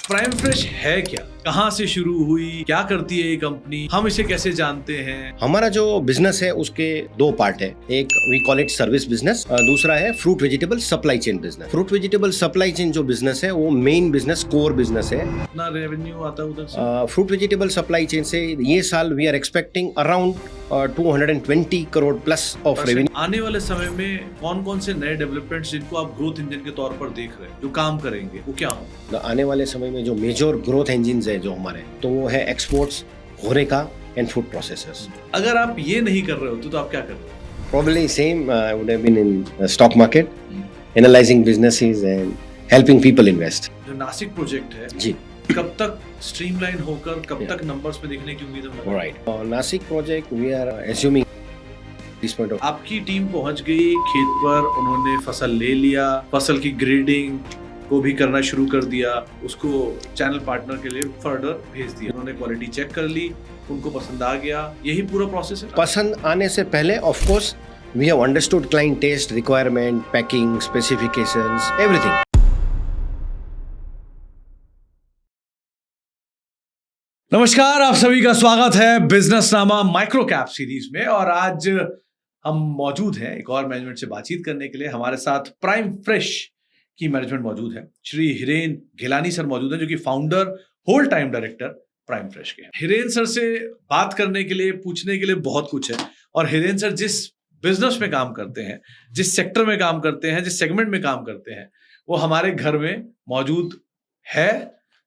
Prime fresh है क्या, कहाँ से शुरू हुई, क्या करती है ये कंपनी, हम इसे कैसे जानते हैं? हमारा जो बिजनेस है उसके दो पार्ट है। एक we call it service business, दूसरा है fruit vegetable supply chain business. Fruit vegetable supply chain जो बिजनेस है वो मेन बिजनेस कोर बिजनेस है। कितना रेवेन्यू आता है उधर से? फ्रूट वेजिटेबल सप्लाई चेन से ये साल we are expecting around 220 crore plus of revenue. आने वाले समय में कौन कौन से नए डेवलपमेंट्स जिनको आप ग्रोथ इंजन के तौर पर देख रहे हैं, जो काम करेंगे, वो क्या हो? आने वाले समय में जो मेजर ग्रोथ इंजिन है जो हमारे, तो वो है exports, horeca and food processors. अगर आप ये नहीं कर रहे होते तो आप क्या कर रहे हो? Probably same. I would have been in stock market, analyzing businesses and helping people invest. जो नासिक प्रोजेक्ट है जी, कब तक स्ट्रीमलाइन होकर कब तक नंबर्स में दिखने की उम्मीद है? right. Nasik project, we are assuming this point of. आपकी टीम पहुंच गई खेत पर, उन्होंने फसल ले लिया, फसल की ग्रेडिंग को भी करना शुरू कर दिया, उसको चैनल पार्टनर के लिए फर्दर भेज दिया, उन्होंने क्वालिटी चेक कर ली, उनको पसंद आ गया, यही पूरा प्रोसेस है। पसंद आने से पहले, of course, we have understood client taste, requirement, packing, specifications, everything. नमस्कार, आप सभी का स्वागत है बिजनेस नामा माइक्रो कैप सीरीज में। और आज हम मौजूद हैं एक और मैनेजमेंट से बातचीत करने के लिए। हमारे साथ प्राइम फ्रेश की मैनेजमेंट मौजूद है। श्री हिरेन घिलानी सर मौजूद हैं, जो कि founder, whole time director Prime Fresh के हैं। हिरेन सर से बात करने के लिए, पूछने के लिए बहुत कुछ है। और हिरेन सर जिस बिजनेस में काम करते हैं, जिस सेक्टर में काम करते हैं, जिस सेगमेंट में काम करते हैं, वो हमारे घर में मौजूद है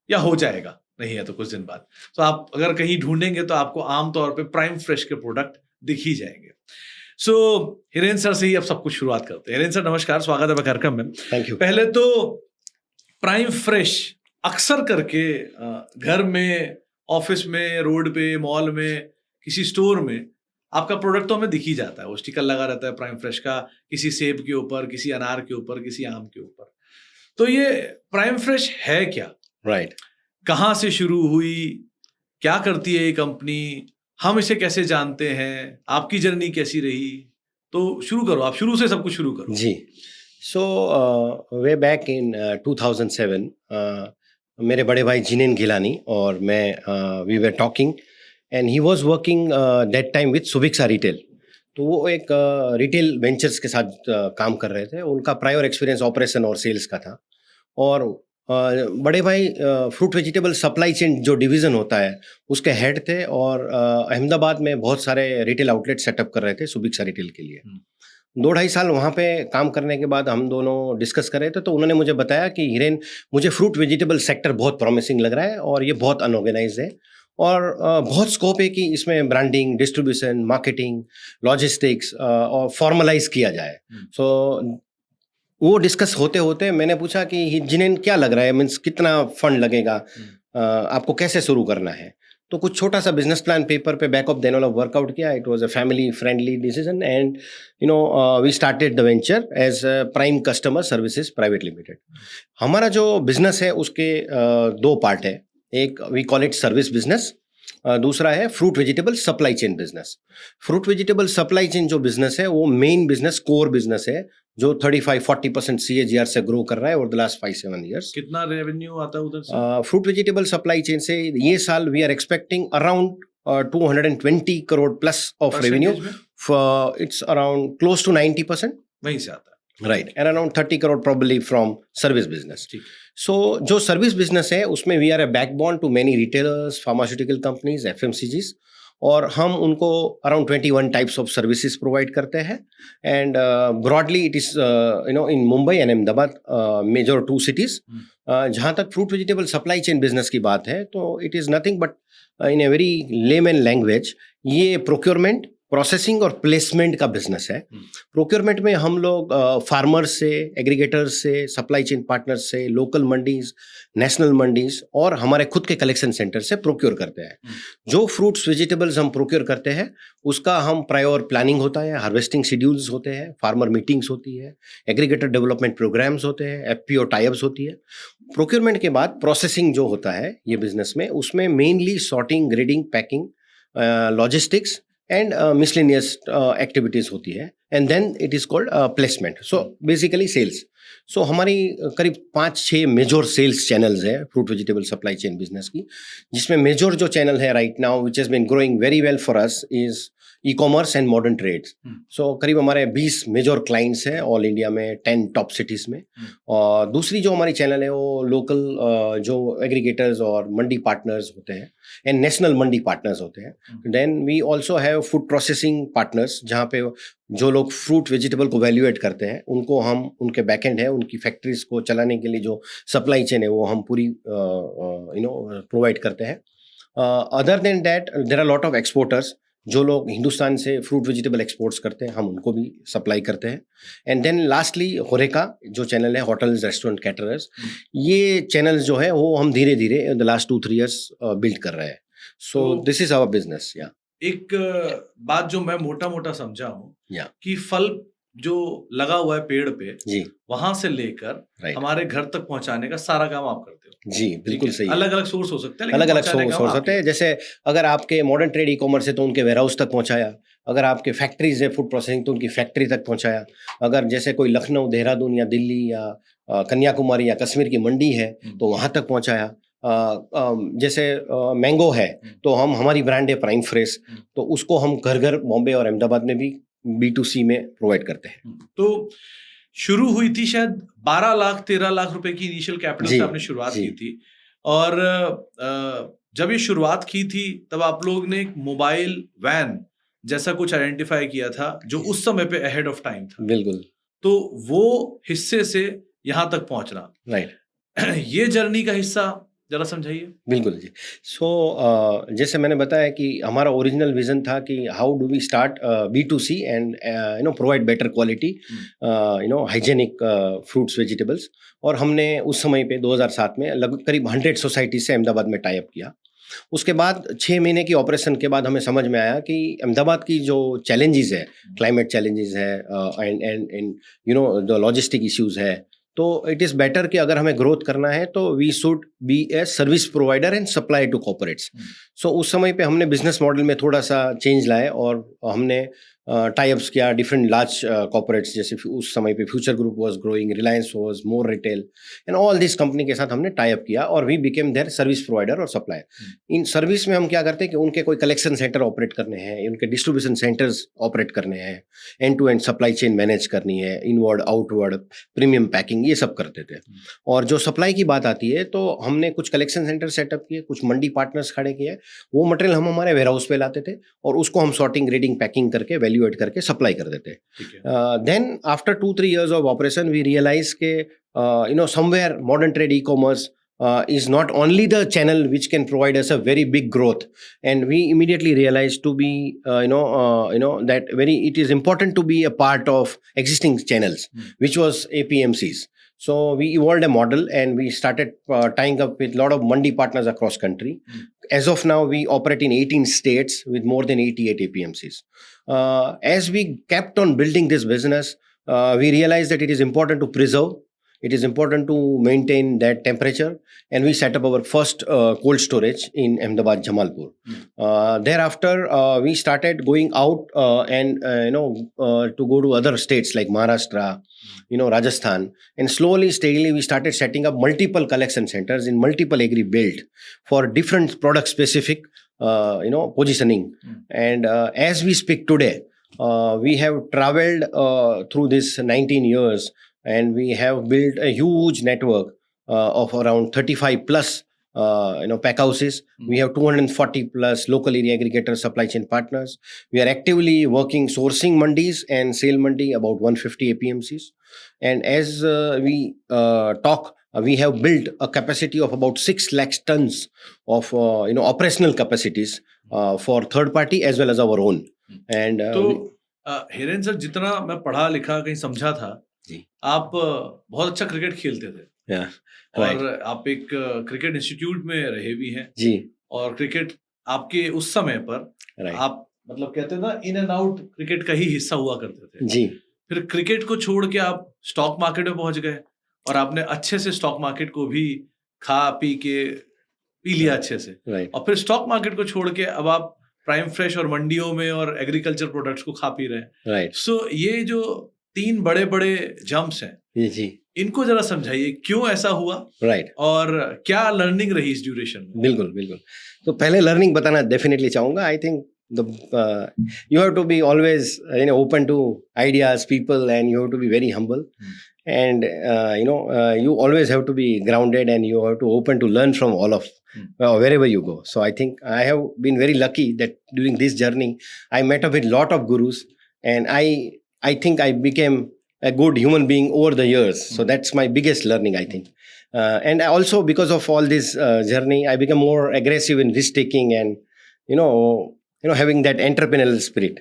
या हो जाएगा, नहीं है तो कुछ दिन बाद। तो आप अगर कहीं ढूंढेंगे तो आपको आमतौर पे प्राइम फ्रेश के प्रोडक्ट दिख ही जाएंगे। सो हिरेन सर से ही अब सब कुछ शुरुआत करते हैं। हिरेन सर नमस्कार, स्वागत है आपका कार्यक्रम में। Thank you. पहले तो प्राइम फ्रेश अक्सर करके घर में, ऑफिस में, रोड पे, मॉल में, किसी स्टोर में आपका प्रोडक्ट तो हमें दिख ही जाता है। वो स्टिकर लगा रहता है प्राइम फ्रेश का, किसी सेब के ऊपर, किसी अनार के ऊपर, किसी आम के ऊपर। तो ये प्राइम फ्रेश है क्या, Right. कहाँ से शुरू हुई, क्या करती है ये कंपनी, हम इसे कैसे जानते हैं, आपकी जर्नी कैसी रही? तो शुरू करो, आप शुरू से सब कुछ शुरू करो। जी, so way back in 2007, मेरे बड़े भाई जिनेन घिलानी और मैं we were talking and he was working that time with Subixa Retail. तो वो एक रिटेल वेंचर्स के साथ काम कर रहे थे। उनका प्रायर एक्सपीरियंस ऑपरेशन और सेल्स का था। और बड़े भाई फ्रूट वेजिटेबल सप्लाई चेन जो डिवीज़न होता है उसके हेड थे, और अहमदाबाद में बहुत सारे रिटेल आउटलेट सेटअप कर रहे थे सुबिक्षा रिटेल के लिए। 2-2.5 साल वहाँ पे काम करने के बाद हम दोनों डिस्कस कर रहे थे, तो उन्होंने मुझे बताया कि हिरेन, मुझे फ्रूट वेजिटेबल सेक्टर बहुत प्रॉमिसिंग लग रहा है और ये बहुत अनऑर्गेनाइज है, और बहुत स्कोप है कि इसमें ब्रांडिंग, डिस्ट्रीब्यूशन, मार्केटिंग, लॉजिस्टिक्स और फॉर्मलाइज किया जाए। सो वो डिस्कस होते होते मैंने पूछा कि जिनेन क्या लग रहा है, मीन्स कितना फंड लगेगा, आपको कैसे शुरू करना है? तो कुछ छोटा सा बिजनेस प्लान पेपर पे back of the envelope workout किया। It was a family friendly decision and we started the venture as prime customer services private limited. हमारा जो बिजनेस है उसके दो पार्ट है। एक we call it service business, दूसरा है fruit vegetable supply chain business. Fruit vegetable supply chain जो बिजनेस है वो मेन बिजनेस, कोर बिजनेस है, जो 35-40% CAGR से ग्रो कर रहा है ओवर द लास्ट 5-7 ईयर्स। कितना रेवेन्यू आता है उधर से? फ्रूट वेजिटेबल सप्लाई चेन से ये साल we are expecting around 220 crore plus of revenue. It's around close to 90%, वहीं से आता है। Right, and around 30 crore probably from service business. ठीक। सो जो सर्विस बिजनेस है उसमें we are a backbone to many retailers, pharmaceutical companies, FMCGs, और हम उनको around 21 types of services provide करते हैं। And broadly it is in Mumbai and Ahmedabad, major 2 cities। जहाँ तक fruit vegetable supply chain business की बात है, तो it is nothing but in a very layman language, ये प्रोक्योरमेंट, प्रोसेसिंग और प्लेसमेंट का बिजनेस है। प्रोक्योरमेंट में हम लोग फार्मर्स से, एग्रीगेटर्स से, सप्लाई चेन पार्टनर्स से, लोकल मंडीज, नेशनल मंडीज और हमारे खुद के कलेक्शन सेंटर से प्रोक्योर करते हैं। जो फ्रूट्स वेजिटेबल्स हम प्रोक्योर करते हैं उसका हम प्रायर प्लानिंग होता है, हार्वेस्टिंग शेड्यूल्स होते हैं, फार्मर मीटिंग्स होती है, एग्रीगेटर डेवलपमेंट प्रोग्राम्स होते हैं, FPO टाइप्स होती है। प्रोक्योरमेंट के बाद प्रोसेसिंग जो होता है ये बिजनेस में, उसमें mainly sorting, grading, packing, logistics and miscellaneous activities होती है, and then it is called placement. So basically sales. So हमारी करीब 5-6 मेजर सेल्स चैनल्स है fruit vegetable supply chain business की, जिसमें मेजर जो चैनल है right now which has been growing very well for us is e commerce and modern trades. So करीब हमारे 20 major clients हैं ऑल इंडिया में 10 top cities में. और दूसरी जो हमारी चैनल है वो लोकल जो एग्रीगेटर्स और मंडी पार्टनर्स होते हैं एंड नेशनल मंडी पार्टनर्स होते हैं. Then we also have food processing partners, जहाँ पे जो लोग फ्रूट वेजिटेबल को वैल्यूएट करते हैं उनको हम, उनके बैकएंड है, उनकी फैक्ट्रीज को चलाने के लिए जो सप्लाई चेन है वो हम पूरी प्रोवाइड करते हैं. Other than that there are lot of exporters, जो लोग हिंदुस्तान से फ्रूट वेजिटेबल एक्सपोर्ट्स करते हैं हम उनको भी सप्लाई करते हैं. एंड देन लास्टली होरेका जो चैनल है, होटल्स रेस्टोरेंट कैटरर्स, ये चैनल्स जो है वो हम धीरे धीरे in the last 2-3 years build कर रहे हैं. So this is our business. या एक बात जो मैं मोटा मोटा समझा हूँ या कि फल जो लगा हुआ है पेड़ पे जी वहां से लेकर राइट हमारे घर तक पहुंचाने का सारा काम आप करते हो. जी बिल्कुल सही. अलग अलग सोर्स हो सकते हैं, लेकिन अलग अलग पहुंचाने का सोर्स काम होते हैं. जैसे अगर आपके मॉडर्न ट्रेड ई कॉमर्स है तो उनके वेयर हाउस तक पहुंचाया, अगर आपके फैक्ट्रीज है फूड प्रोसेसिंग तो उनकी फैक्ट्री तक पहुंचाया, अगर जैसे कोई लखनऊ, देहरादून या दिल्ली या कन्याकुमारी या कश्मीर की मंडी है तो वहां तक पहुंचाया. जैसे मैंगो है तो हम, हमारी ब्रांड है प्राइम फ्रेश, तो उसको हम घर घर बॉम्बे और अहमदाबाद में भी B2C में प्रोवाइड करते हैं. तो शुरू हुई थी शायद 12 लाख 13 लाख रुपए की इनिशियल कैपिटल से आपने शुरुआत की थी. और जब ये शुरुआत की थी तब आप लोग ने एक मोबाइल वैन जैसा कुछ आइडेंटिफाई किया था जो उस समय पे अहेड ऑफ टाइम था. बिल्कुल. तो वो हिस्से से यहाँ तक पहुंचना, राइट, ये जर्नी का हिस्सा जरा समझाइए. बिल्कुल जी. सो जैसे मैंने बताया कि हमारा ओरिजिनल विजन था कि how do we start B2C and provide better quality hygienic fruits vegetables. और हमने उस समय पे 2007 में लगभग करीब 100 सोसाइटी से अहमदाबाद में टाई अप किया. उसके बाद 6 महीने की ऑपरेशन के बाद हमें समझ में आया कि अहमदाबाद की जो चैलेंजेस है, क्लाइमेट चैलेंजेस है एंड द लॉजिस्टिक इश्यूज है, तो इट इज़ बेटर कि अगर हमें ग्रोथ करना है तो we should be a service provider and supply to corporates. So उस समय पे हमने बिजनेस मॉडल में थोड़ा सा चेंज लाए और हमने टाई अप्स किया डिफरेंट लार्ज कॉर्पोरेट्स. जैसे उस समय पे Future Group was growing, Reliance was more retail and all this company के साथ हमने टाई अप किया और we became their service provider और सप्लायर. इन सर्विस में हम क्या करते हैं कि उनके कोई कलेक्शन सेंटर ऑपरेट करने हैं, उनके डिस्ट्रीब्यूशन सेंटर्स ऑपरेट करने हैं, end to end supply chain manage करनी है, इनवर्ड आउटवर्ड प्रीमियम पैकिंग, ये सब करते थे. और जो सप्लाई की बात आती है तो हमने कुछ कलेक्शन सेंटर सेटअप किए, कुछ मंडी पार्टनर्स खड़े किए. वो मटेरियल हम हमारे वेयर हाउस पे लाते थे और उसको हम सॉर्टिंग, ग्रेडिंग, पैकिंग करके वैल्यूएट करके सप्लाई कर देते. Then after 2-3 years of operation we realize के somewhere modern trade e commerce is not only the channel which can provide us a very big growth, and we immediately realized to be that it is important to be a part of existing channels, which was APMCs. So we evolved a model and we started tying up with a lot of mandi partners across country. As of now, we operate in 18 states with more than 88 APMCs. As we kept on building this business, we realized that it is important to preserve. It is important to maintain that temperature, and we set up our first cold storage in Ahmedabad, Jamalpur. Thereafter, we started going out and to go to other states like Maharashtra, Rajasthan, and slowly, steadily, we started setting up multiple collection centers in multiple agri belt for different product specific, positioning. And as we speak today, we have traveled through this 19 years. And we have built a huge network of around 35 plus pack houses. We have 240 plus local area aggregator supply chain partners. We are actively working sourcing mandis and sale mandi about 150 APMCs. And as we talk, we have built a capacity of about 6 lakh tons of operational capacities for third party as well as our own. And तो Hiren sir, जितना मैं पढ़ा लिखा कहीं समझा था, आप बहुत अच्छा क्रिकेट खेलते थे. और आप एक क्रिकेट इंस्टीट्यूट में रहे भी हैं जी. और क्रिकेट आपके उस समय पर आप मतलब कहते हैं ना, इन एंड आउट क्रिकेट का ही हिस्सा हुआ करते थे जी. फिर क्रिकेट को छोड़ के आप स्टॉक मार्केट में पहुंच गए और आपने अच्छे से स्टॉक मार्केट को भी खा पी लिया अच्छे से. और फिर स्टॉक मार्केट को छोड़ के अब आप प्राइम फ्रेश और मंडियों में और एग्रीकल्चर प्रोडक्ट्स को खा पी रहे हैं। राइट। सो ये जो 3 बड़े बड़े जंप्स हैं, जी। इनको जरा समझाइए क्यों ऐसा हुआ राइट। और क्या लर्निंग रही इस ड्यूरेशन में। बिल्कुल बिल्कुल। तो पहले लर्निंग बताना डेफिनेटली चाहूँगा। I think you have to be always open to ideas, people, and you have to be very humble. And you always have to be grounded, and you have to open to learn from all of wherever you go. So I think I have been very lucky that during this journey I met up with lot of gurus, and I think I became a good human being over the years. So that's my biggest learning, I think. And also because of all this journey, I became more aggressive in risk taking, and having that entrepreneurial spirit.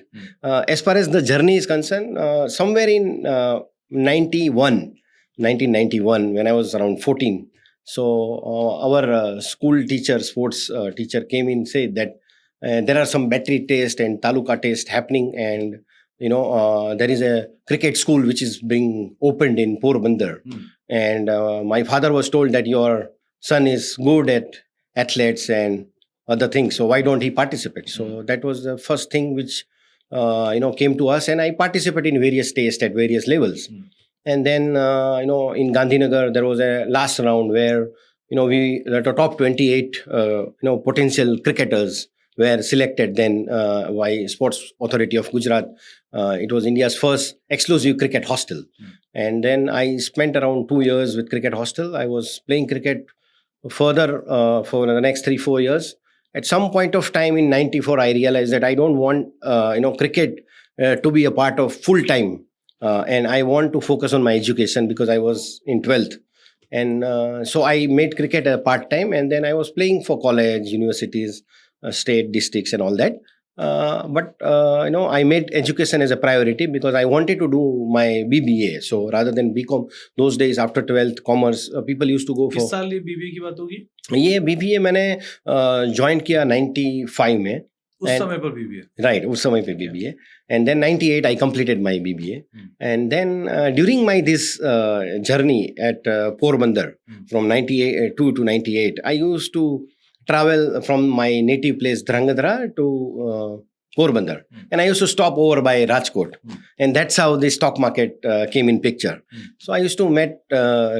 As far as the journey is concerned, somewhere in 1991, when I was around 14, so our school teacher, sports teacher came in, said that there are some battery test and taluka test happening, and there is a cricket school which is being opened in Porbandar. And my father was told that your son is good at athletes and other things, so why don't he participate? So that was the first thing which came to us, and I participated in various tests at various levels. And then in Gandhinagar there was a last round where the top 28 potential cricketers were selected then by Sports Authority of Gujarat. It was India's first exclusive cricket hostel. And then I spent around 2 years with cricket hostel. I was playing cricket further for the next 3-4 years. At some point of time in 94, I realized that I don't want cricket to be a part of full time, and I want to focus on my education because I was in 12th. And so I made cricket a part time, and then I was playing for college, universities, state, districts, and all that. But I made education as a priority because I wanted to do my BBA. So rather than BCom, those days after 12th commerce, people used to go for. किस साल ये BBA की बात होगी? ये BBA मैंने join किया 95 में. उस समय पर BBA. Right, उस समय पे BBA. And then 98 I completed my BBA. And then during my this journey at Porbandar from 92 to 98, I used to travel from my native place Drangadhara to Porbandar, and I used to stop over by Rajkot, and that's how the stock market came in picture. So I used to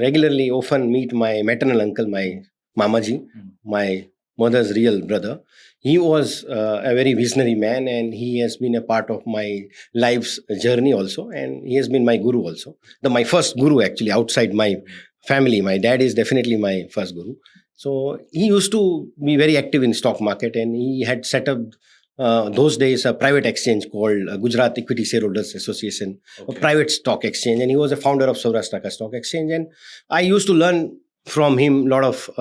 regularly often meet my maternal uncle, my Mamaji, my mother's real brother. He was a very visionary man, and he has been a part of my life's journey also, and he has been my guru also. My first guru actually outside my family. My dad is definitely my first guru. So he used to be very active in stock market, and he had set up those days a private exchange called Gujarat Equity Shareholders Association, a private stock exchange, and he was a founder of Saurashtra Stock Exchange. And I used to learn from him a lot of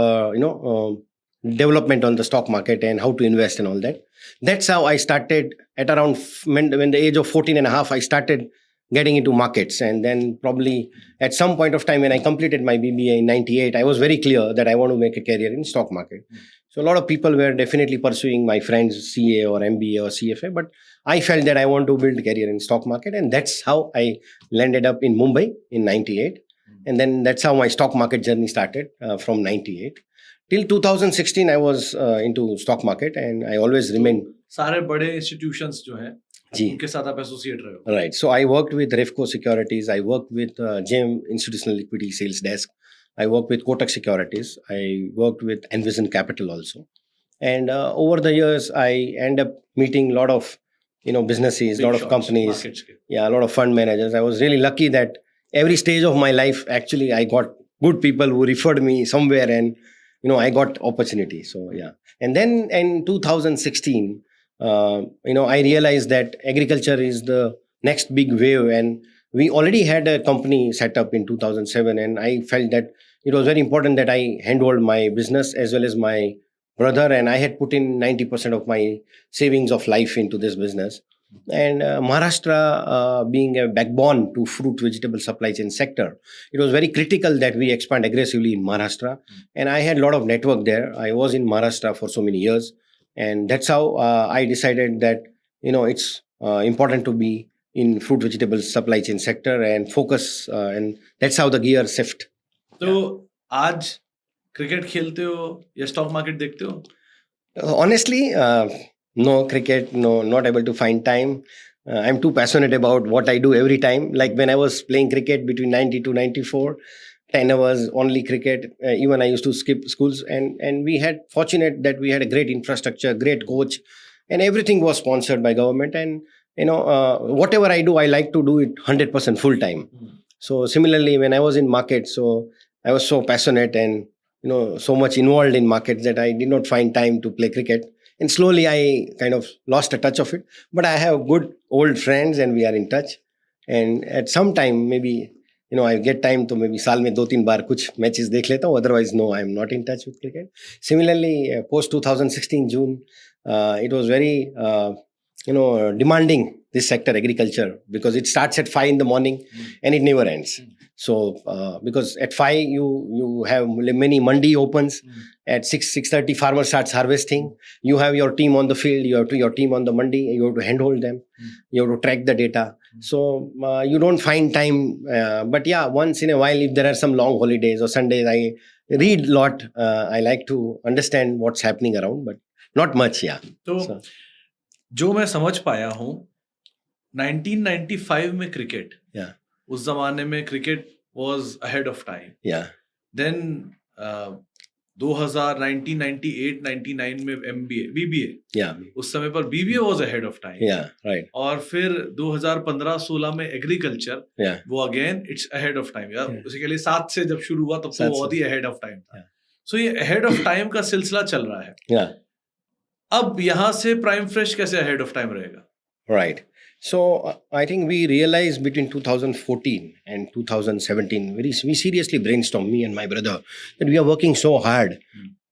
development on the stock market and how to invest and all that. That's how I started at around when the age of 14 and a half, I started getting into markets. And then probably at some point of time when I completed my BBA in 98, I was very clear that I want to make a career in stock market. So a lot of people were definitely pursuing my friends CA or MBA or CFA, but I felt that I want to build a career in stock market, and that's how I landed up in Mumbai in 98. And then that's how my stock market journey started from 98. Till 2016, I was into stock market, and I always remained. सारे बड़े institutions जो हैं, उनके साथ आप associate रहे हो. Right. So I worked with Refco Securities. I worked with JM Institutional Equity Sales Desk. I worked with Kotak Securities. I worked with Envision Capital also. And over the years, I end up meeting a lot of businesses, a lot of companies, a lot of fund managers. I was really lucky that every stage of my life, actually, I got good people who referred me somewhere, and I got opportunity. So yeah. And then in 2016, I realized that agriculture is the next big wave, and we already had a company set up in 2007, and I felt that it was very important that I handhold my business as well as my brother, and I had put in 90% of my savings of life into this business. And Maharashtra being a backbone to fruit vegetable supply chain sector, it was very critical that we expand aggressively in Maharashtra, and I had a lot of network there. I was in Maharashtra for so many years, and that's how I decided that it's important to be in fruit vegetable supply chain sector and focus, and that's how the gear shift. तो आज cricket खेलते हो या stock market देखते हो? Honestly, No cricket, no, not able to find time. I'm too passionate about what I do every time. Like when I was playing cricket between 90 to 94, 10 hours only cricket. Even I used to skip schools, and we had fortunate that we had a great infrastructure, great coach, and everything was sponsored by government. And whatever I do, I like to do it 100% full time. So similarly, when I was in market, so I was so passionate and so much involved in markets that I did not find time to play cricket. And slowly I kind of lost a touch of it. But I have good old friends and we are in touch. And at some time, maybe I get time to maybe साल में 2-3 बार कुछ matches देख लेता हूँ. Otherwise, no, I am not in touch with cricket. Similarly, post 2016 June, it was very demanding, this sector, agriculture, because it starts at 5 in the morning and it never ends. So because at 5 you have many mandi opens. At 6:30 farmer starts harvesting. You have your team on the field, you have your team on the mandi, you have to handhold them, you have to track the data. So you don't find time. But yeah, once in a while, if there are some long holidays or Sundays, I read a lot. I like to understand what's happening around, but not much. Yeah. तो जो मैं समझ पाया हूँ, 1995 में cricket, उस जमाने में cricket was ahead of time. Yeah. Then 1998-99 में BBA. Yeah. उस समय पर BBA was ahead of time. Yeah, right. और फिर 2015-16 में एग्रीकल्चर, Yeah. वो again it's ahead of time. यार बेसिकली 7 से जब शुरू हुआ तब तो बहुत ही अहेड ऑफ टाइम था. सो ये अहेड ऑफ टाइम का सिलसिला चल रहा है. Yeah. अब यहाँ से प्राइम फ्रेश कैसे अहेड ऑफ टाइम रहेगा? Right. So I think we realized between 2014 and 2017, we seriously brainstormed, me and my brother, that we are working so hard,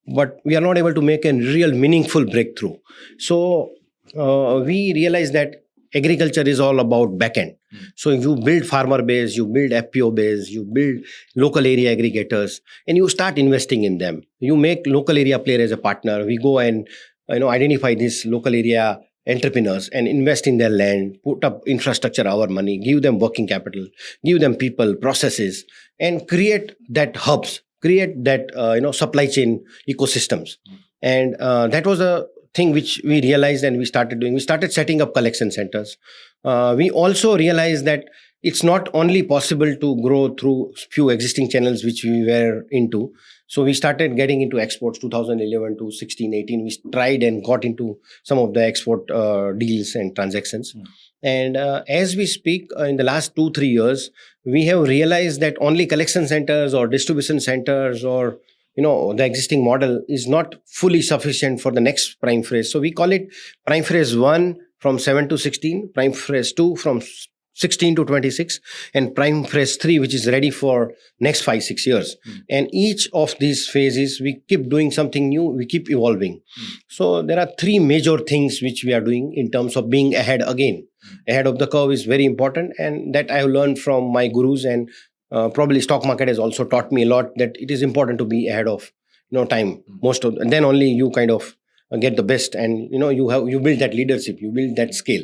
but we are not able to make a real meaningful breakthrough. So we realized that agriculture is all about backend. So you build farmer base, you build FPO base, you build local area aggregators, and you start investing in them. You make local area player as a partner. We go and identify these local area entrepreneurs and invest in their land, put up infrastructure, our money, give them working capital, give them people, processes, and create that hubs, create that supply chain ecosystems. And that was a thing which we realized and we started doing. We started setting up collection centers. We also realized that it's not only possible to grow through few existing channels which we were into. So we started getting into exports 2011 to 16-18. We tried and got into some of the export deals and transactions. And as we speak, in the last 2-3 years, we have realized that only collection centers or distribution centers or the existing model is not fully sufficient for the next prime phase. So we call it prime phase 1 from 7 to 16, prime phase 2 from 16 to 26, and prime phase 3, which is ready for next 5-6 years. And each of these phases, we keep doing something new, we keep evolving. So there are 3 major things which we are doing in terms of being ahead again. Ahead of the curve is very important, and that I have learned from my gurus, and probably stock market has also taught me a lot that it is important to be ahead of time. And then only you kind of get the best, and you build that leadership, you build that scale.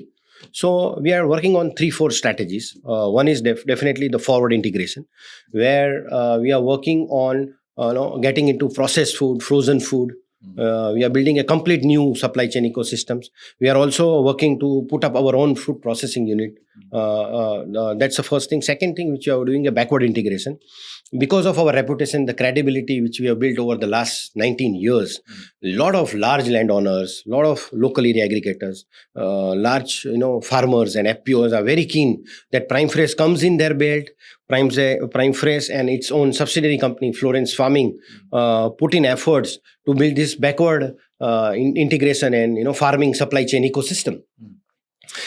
So we are working on 3-4 strategies. One is definitely the forward integration, where we are working on getting into processed food, frozen food. We are building a complete new supply chain ecosystems. We are also working to put up our own food processing unit. That's the first thing. Second thing, which we are doing a backward integration. Because of our reputation, the credibility which we have built over the last 19 years, a lot of large landowners, a lot of local area aggregators, large farmers and FPOs are very keen that Prime Fresh comes in their belt. Prime Fresh and its own subsidiary company, Florence Farming, put in efforts to build this backward integration and farming supply chain ecosystem.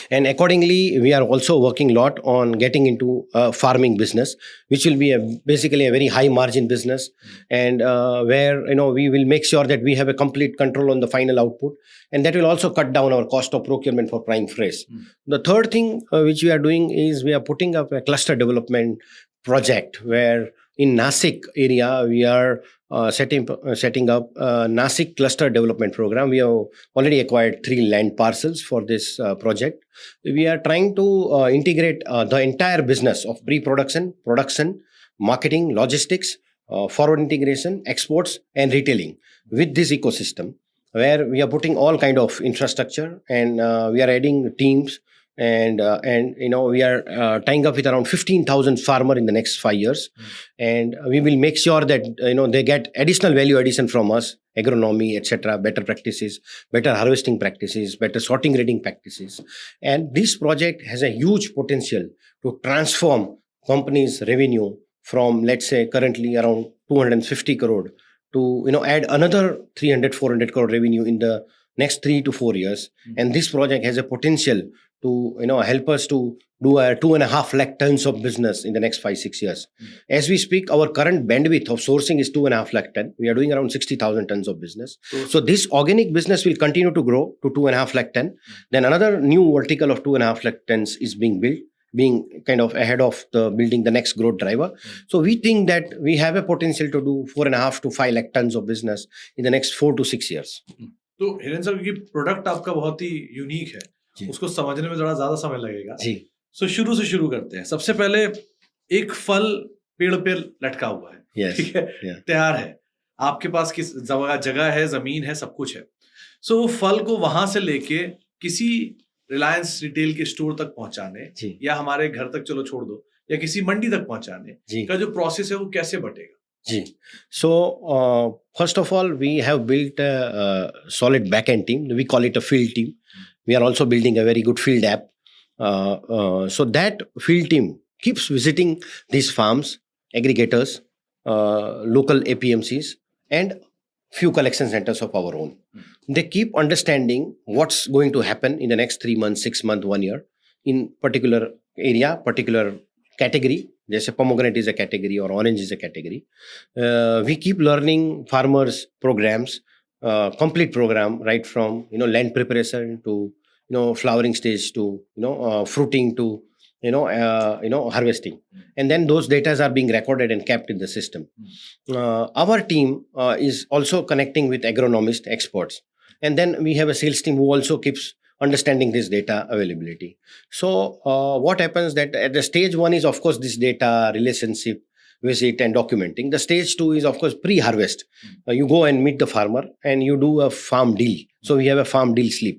And accordingly, we are also working a lot on getting into farming business, which will be basically a very high margin business, and where we will make sure that we have a complete control on the final output, and that will also cut down our cost of procurement for Prime Fresh. The third thing which we are doing is we are putting up a cluster development project, where in Nasik area we are setting up Nasik Cluster Development Program. We have already acquired 3 land parcels for this project. We are trying to integrate the entire business of pre-production, production, marketing, logistics, forward integration, exports, and retailing with this ecosystem. where we are putting all kind of infrastructure, and we are adding teams, and we are tying up with around 15,000 farmer in the next 5 years, and we will make sure that they get additional value addition from us, agronomy, etc., better practices, better harvesting practices, better sorting grading practices. And this project has a huge potential to transform companies' revenue from, let's say, currently around 250 crore to add another 300-400 crore revenue in the next 3 to 4 years. And this project has a potential to help us to do a 2.5 lakh tons of business in the next 5-6 years. As we speak, our current bandwidth of sourcing is 2.5 lakh ton. We are doing around 60,000 tons of business. So this organic business will continue to grow to 2.5 lakh ton. Then another new vertical of 2.5 lakh tons is being built, being kind of ahead of the building the next growth driver. So we think that we have a potential to do 4.5 to 5 lakh tons of business in the next 4 to 6 years. तो Hiren sir, क्योंकि product आपका बहुत ही unique है, उसको समझने में थोड़ा ज्यादा समय लगेगा जी। सो शुरू से शुरू करते हैं। सबसे पहले एक फल पेड़ पे लटका हुआ है, ठीक है, तैयार है, आपके पास किस जगह है, जमीन है, सब कुछ है। सो वो फल को वहां से लेके किसी रिलायंस रिटेल के स्टोर तक पहुंचाने, या हमारे घर तक चलो छोड़ दो, या किसी मंडी तक पहुंचाने का जो प्रोसेस है वो कैसे बटेगा? Ji. So, first of all, we have built a solid back-end team. We call it a field team. We are also building a very good field app. So that field team keeps visiting these farms, aggregators, local APMCs, and few collection centers of our own. They keep understanding what's going to happen in the next 3 months, 6 months, 1 year in particular area, particular category. जैसे pomegranate is a category or orange is a category. We keep learning farmers programs, complete program, right from land preparation to flowering stage to fruiting to harvesting, and then those data are being recorded and kept in the system. Our team is also connecting with agronomist experts, and then we have a sales team who also keeps understanding this data availability. So what happens that at the stage 1 is of course this data relationship visit and documenting. The stage 2 is of course pre-harvest. You go and meet the farmer and you do a farm deal. So we have a farm deal slip.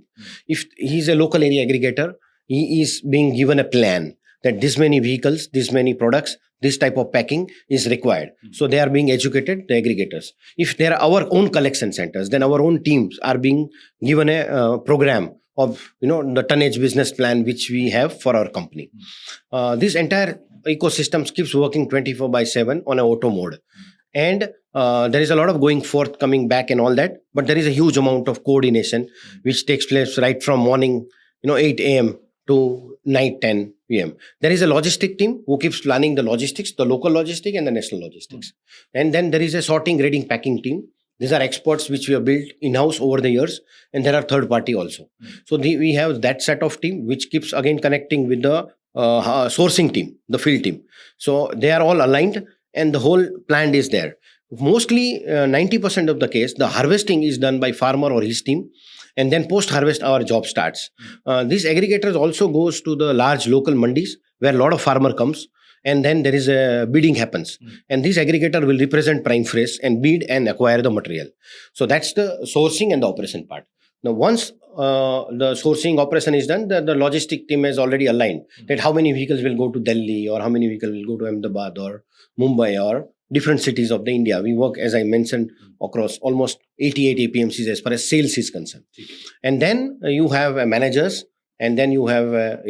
If he's a local area aggregator, he is being given a plan that this many vehicles, this many products, this type of packing is required. So they are being educated, the aggregators. If there are our own collection centers, then our own teams are being given a program of the tonnage business plan which we have for our company. This entire ecosystem keeps working 24/7 on an auto mode, and there is a lot of going forth, coming back and all that, but there is a huge amount of coordination which takes place right from morning 8 a.m. to night 10 p.m. There is a logistic team who keeps planning the logistics, the local logistic and the national logistics. And then there is a sorting, grading, packing team. These are experts which we have built in-house over the years, and there are third party also. So we have that set of team which keeps again connecting with the sourcing team, the field team. So they are all aligned and the whole plan is there. Mostly 90% of the case, the harvesting is done by farmer or his team, and then post-harvest our job starts. These aggregators also goes to the large local mandis where a lot of farmer comes, and then there is a bidding happens, and this aggregator will represent Prime Fresh and bid and acquire the material. So that's the sourcing and the operation part. Now once the sourcing operation is done, the logistic team is already aligned that how many vehicles will go to Delhi or how many vehicles will go to Ahmedabad or Mumbai or different cities of the India. We work, as I mentioned, across almost 88 APMCs as far as sales is concerned. And then you have managers, and then you have a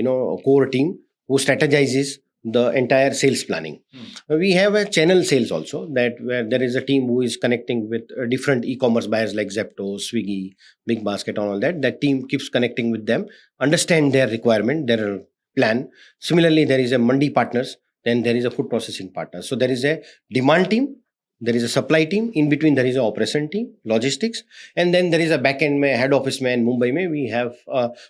core team who strategizes the entire sales planning. We have a channel sales also, that where there is a team who is connecting with different e-commerce buyers like Zepto, Swiggy, Big Basket and all that. That team keeps connecting with them, understand their requirement, their plan. Similarly, there is a mandi partners, then there is a food processing partner. So there is a demand team, there is a supply team, in between there is a operation team, logistics, and then there is a back-end head office in Mumbai we have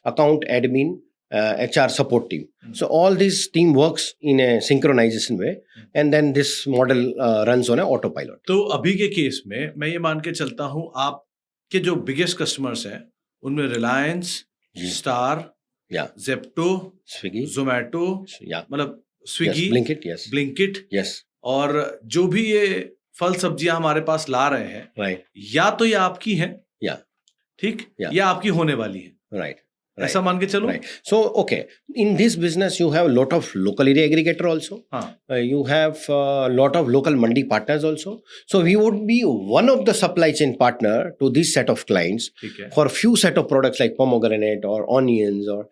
account admin, HR support team. So all this team works in a synchronization way, and then this model runs on a autopilot. तो अभी के case में मैं ये मान के चलता हूँ, आपके जो बिगेस्ट कस्टमर्स हैं उनमें Reliance, star, Zepto, Swiggy, Zomato, मतलब स्विगी, ब्लिंकिट, और जो भी ये फल सब्जियां हमारे पास ला रहे हैं, या तो ये आपकी हैं ठीक, Yeah. ये आपकी होने वाली है, Right. Right. ऐसा मान के चलो। Right. So, okay, in this business, you have a lot of local area aggregator also. हाँ, You have a lot of local mandi partners also. So, we would be one of the supply chain partner to this set of clients ठीक है, for few set of products like pomegranate or onions or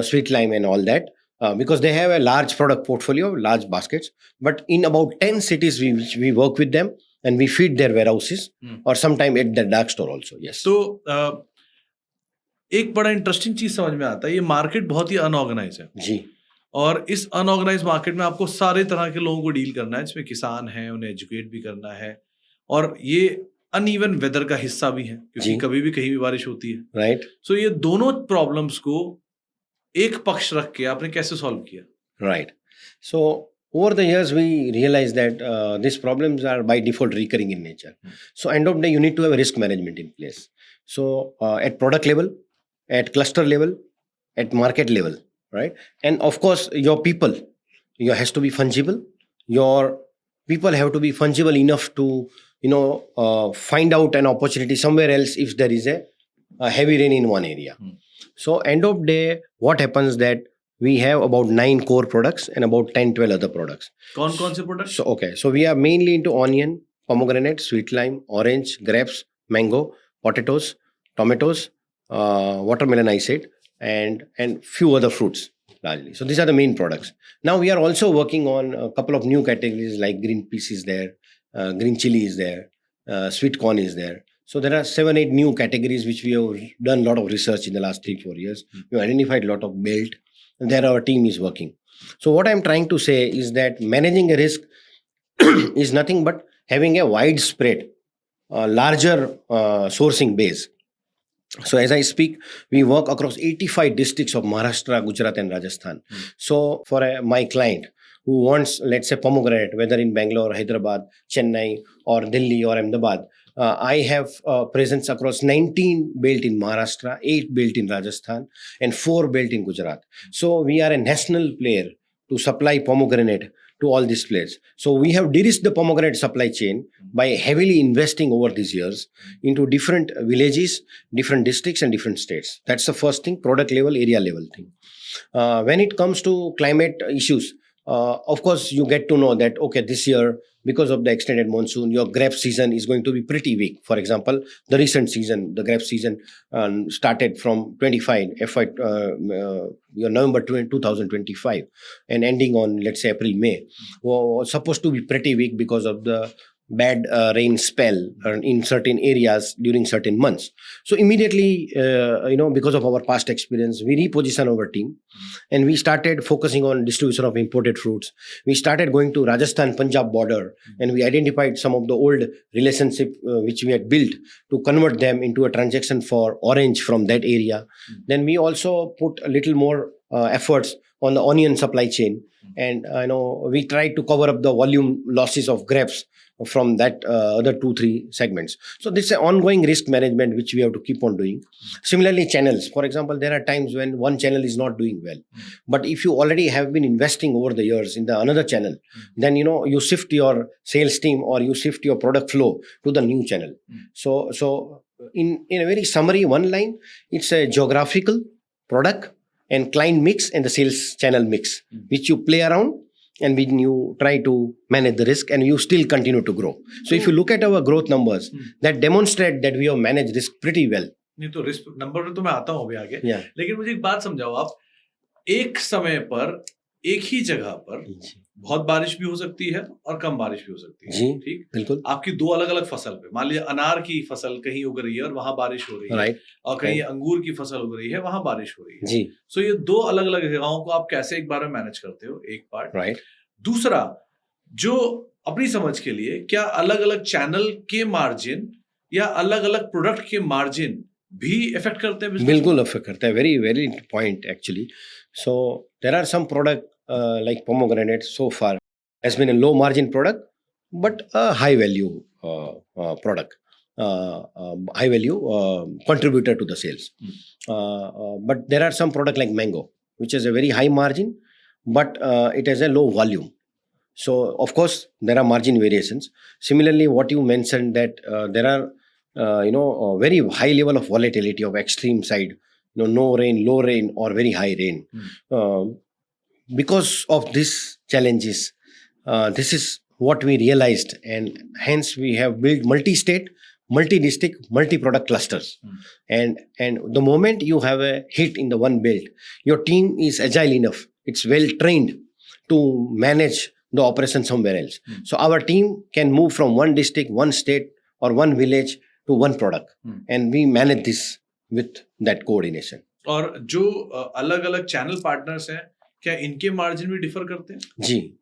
sweet lime and all that. Because they have a large product portfolio, large baskets. But in about 10 cities, we work with them and we feed their warehouses or sometime at the dark store also. Yes. तो एक बड़ा interesting चीज समझ में आता है, ये market बहुत ही अनऑर्गेनाइज है जी. और इस अनऑर्गेनाइज मार्केट में आपको सारे तरह के लोगों को डील करना है, जिसमें किसान हैं, उन्हें एजुकेट भी करना है और ये अनइवन वेदर का हिस्सा भी है क्योंकि जी. कभी भी कहीं भी बारिश होती है। Right. सो ये दोनों प्रॉब्लम्स को एक पक्ष रख के आपने कैसे सॉल्व किया? Right. So over the years, we realized that these problems are by default recurring in nature. So end of the day, you need to have a risk management in place. So at product level, at cluster level, at market level, right? And of course, your people, has to be fungible. Your people have to be fungible enough to, find out an opportunity somewhere else if there is a heavy rain in one area. So end of day, what happens that we have about 9 core products and about 10-12 other products. कौन कौन से product? So okay, so we are mainly into onion, pomegranate, sweet lime, orange, grapes, mango, potatoes, tomatoes, watermelon, I said, and few other fruits largely. So these are the main products. Now we are also working on a couple of new categories like green peas is there, green chili is there, sweet corn is there. So there are 7-8 new categories which we have done a lot of research in the last 3-4 years. We have identified a lot of belt, and there our team is working. So what I'm trying to say is that managing a risk is nothing but having a widespread, larger sourcing base. So as I speak, we work across 85 districts of Maharashtra, Gujarat and Rajasthan. So for my client who wants, let's say, pomegranate, whether in Bangalore, Hyderabad, Chennai or Delhi or Ahmedabad, I have presence across 19 built in Maharashtra, 8 built in Rajasthan and 4 built in Gujarat. So we are a national player to supply pomegranate to all these players. So we have de-risked the pomegranate supply chain by heavily investing over these years into different villages, different districts and different states. That's the first thing, product level, area level thing. When it comes to climate issues, of course, you get to know that, okay, this year, because of the extended monsoon, your grape season is going to be pretty weak. For example, the recent season, the grape season started from 25, November 2025 and ending on, let's say, April, May, was supposed to be pretty weak because of the bad rain spell in certain areas during certain months. So immediately, because of our past experience, we reposition our team and we started focusing on distribution of imported fruits. We started going to Rajasthan, Punjab border and we identified some of the old relationship which we had built to convert them into a transaction for orange from that area. Then we also put a little more efforts on the onion supply chain and we tried to cover up the volume losses of grapes from that other 2-3 segments. So this is an ongoing risk management which we have to keep on doing. Similarly, channels. For example, there are times when one channel is not doing well. But if you already have been investing over the years in the another channel, then you shift your sales team or you shift your product flow to the new channel. So in a very summary, one line, it's a geographical, product and client mix and the sales channel mix, which you play around and when you try to manage the risk and you still continue to grow. So if you look at our growth numbers, that demonstrate that we have managed risk pretty well. नहीं तो risk number पे तो मैं आता हूँ अभी आगे, Yeah. लेकिन मुझे एक बात समझाओ आप, एक समय पर एक ही जगह पर बहुत बारिश भी हो सकती है और कम बारिश भी हो सकती है, जी, ठीक, बिल्कुल, आपकी दो अलग अलग फसल पे, मान लीजिए अनार की फसल कहीं उग रही है और वहां बारिश हो रही है, राइट, और कहीं अंगूर की फसल उग रही है वहां बारिश हो रही है जी, सो ये दो अलग अलग जगहों को आप कैसे एक बार में मैनेज करते हो, एक पार्ट, राइट, दूसरा जो अपनी समझ के लिए क्या अलग अलग चैनल के मार्जिन या अलग अलग प्रोडक्ट के मार्जिन भी इफेक्ट करते हैं? बिल्कुल अफेक्ट करता है. Very very point actually. So there are some product like pomegranate so far has been a low margin product but a high value product, high value contributor to the sales. But there are some product like mango which is a very high margin but it has a low volume. So of course there are margin variations. Similarly, what you mentioned that there are very high level of volatility of extreme side, no rain, low rain, or very high rain. Because of these challenges, this is what we realized, and hence we have built multi-state, multi-district, multi-product clusters. And the moment you have a hit in the one belt, your team is agile enough, it's well trained to manage the operation somewhere else. So our team can move from one district, one state, or one village to one product, and we manage this with that coordination. और जो अलग अलग channel partners हैं, क्या इनके margin भी differ करते हैं?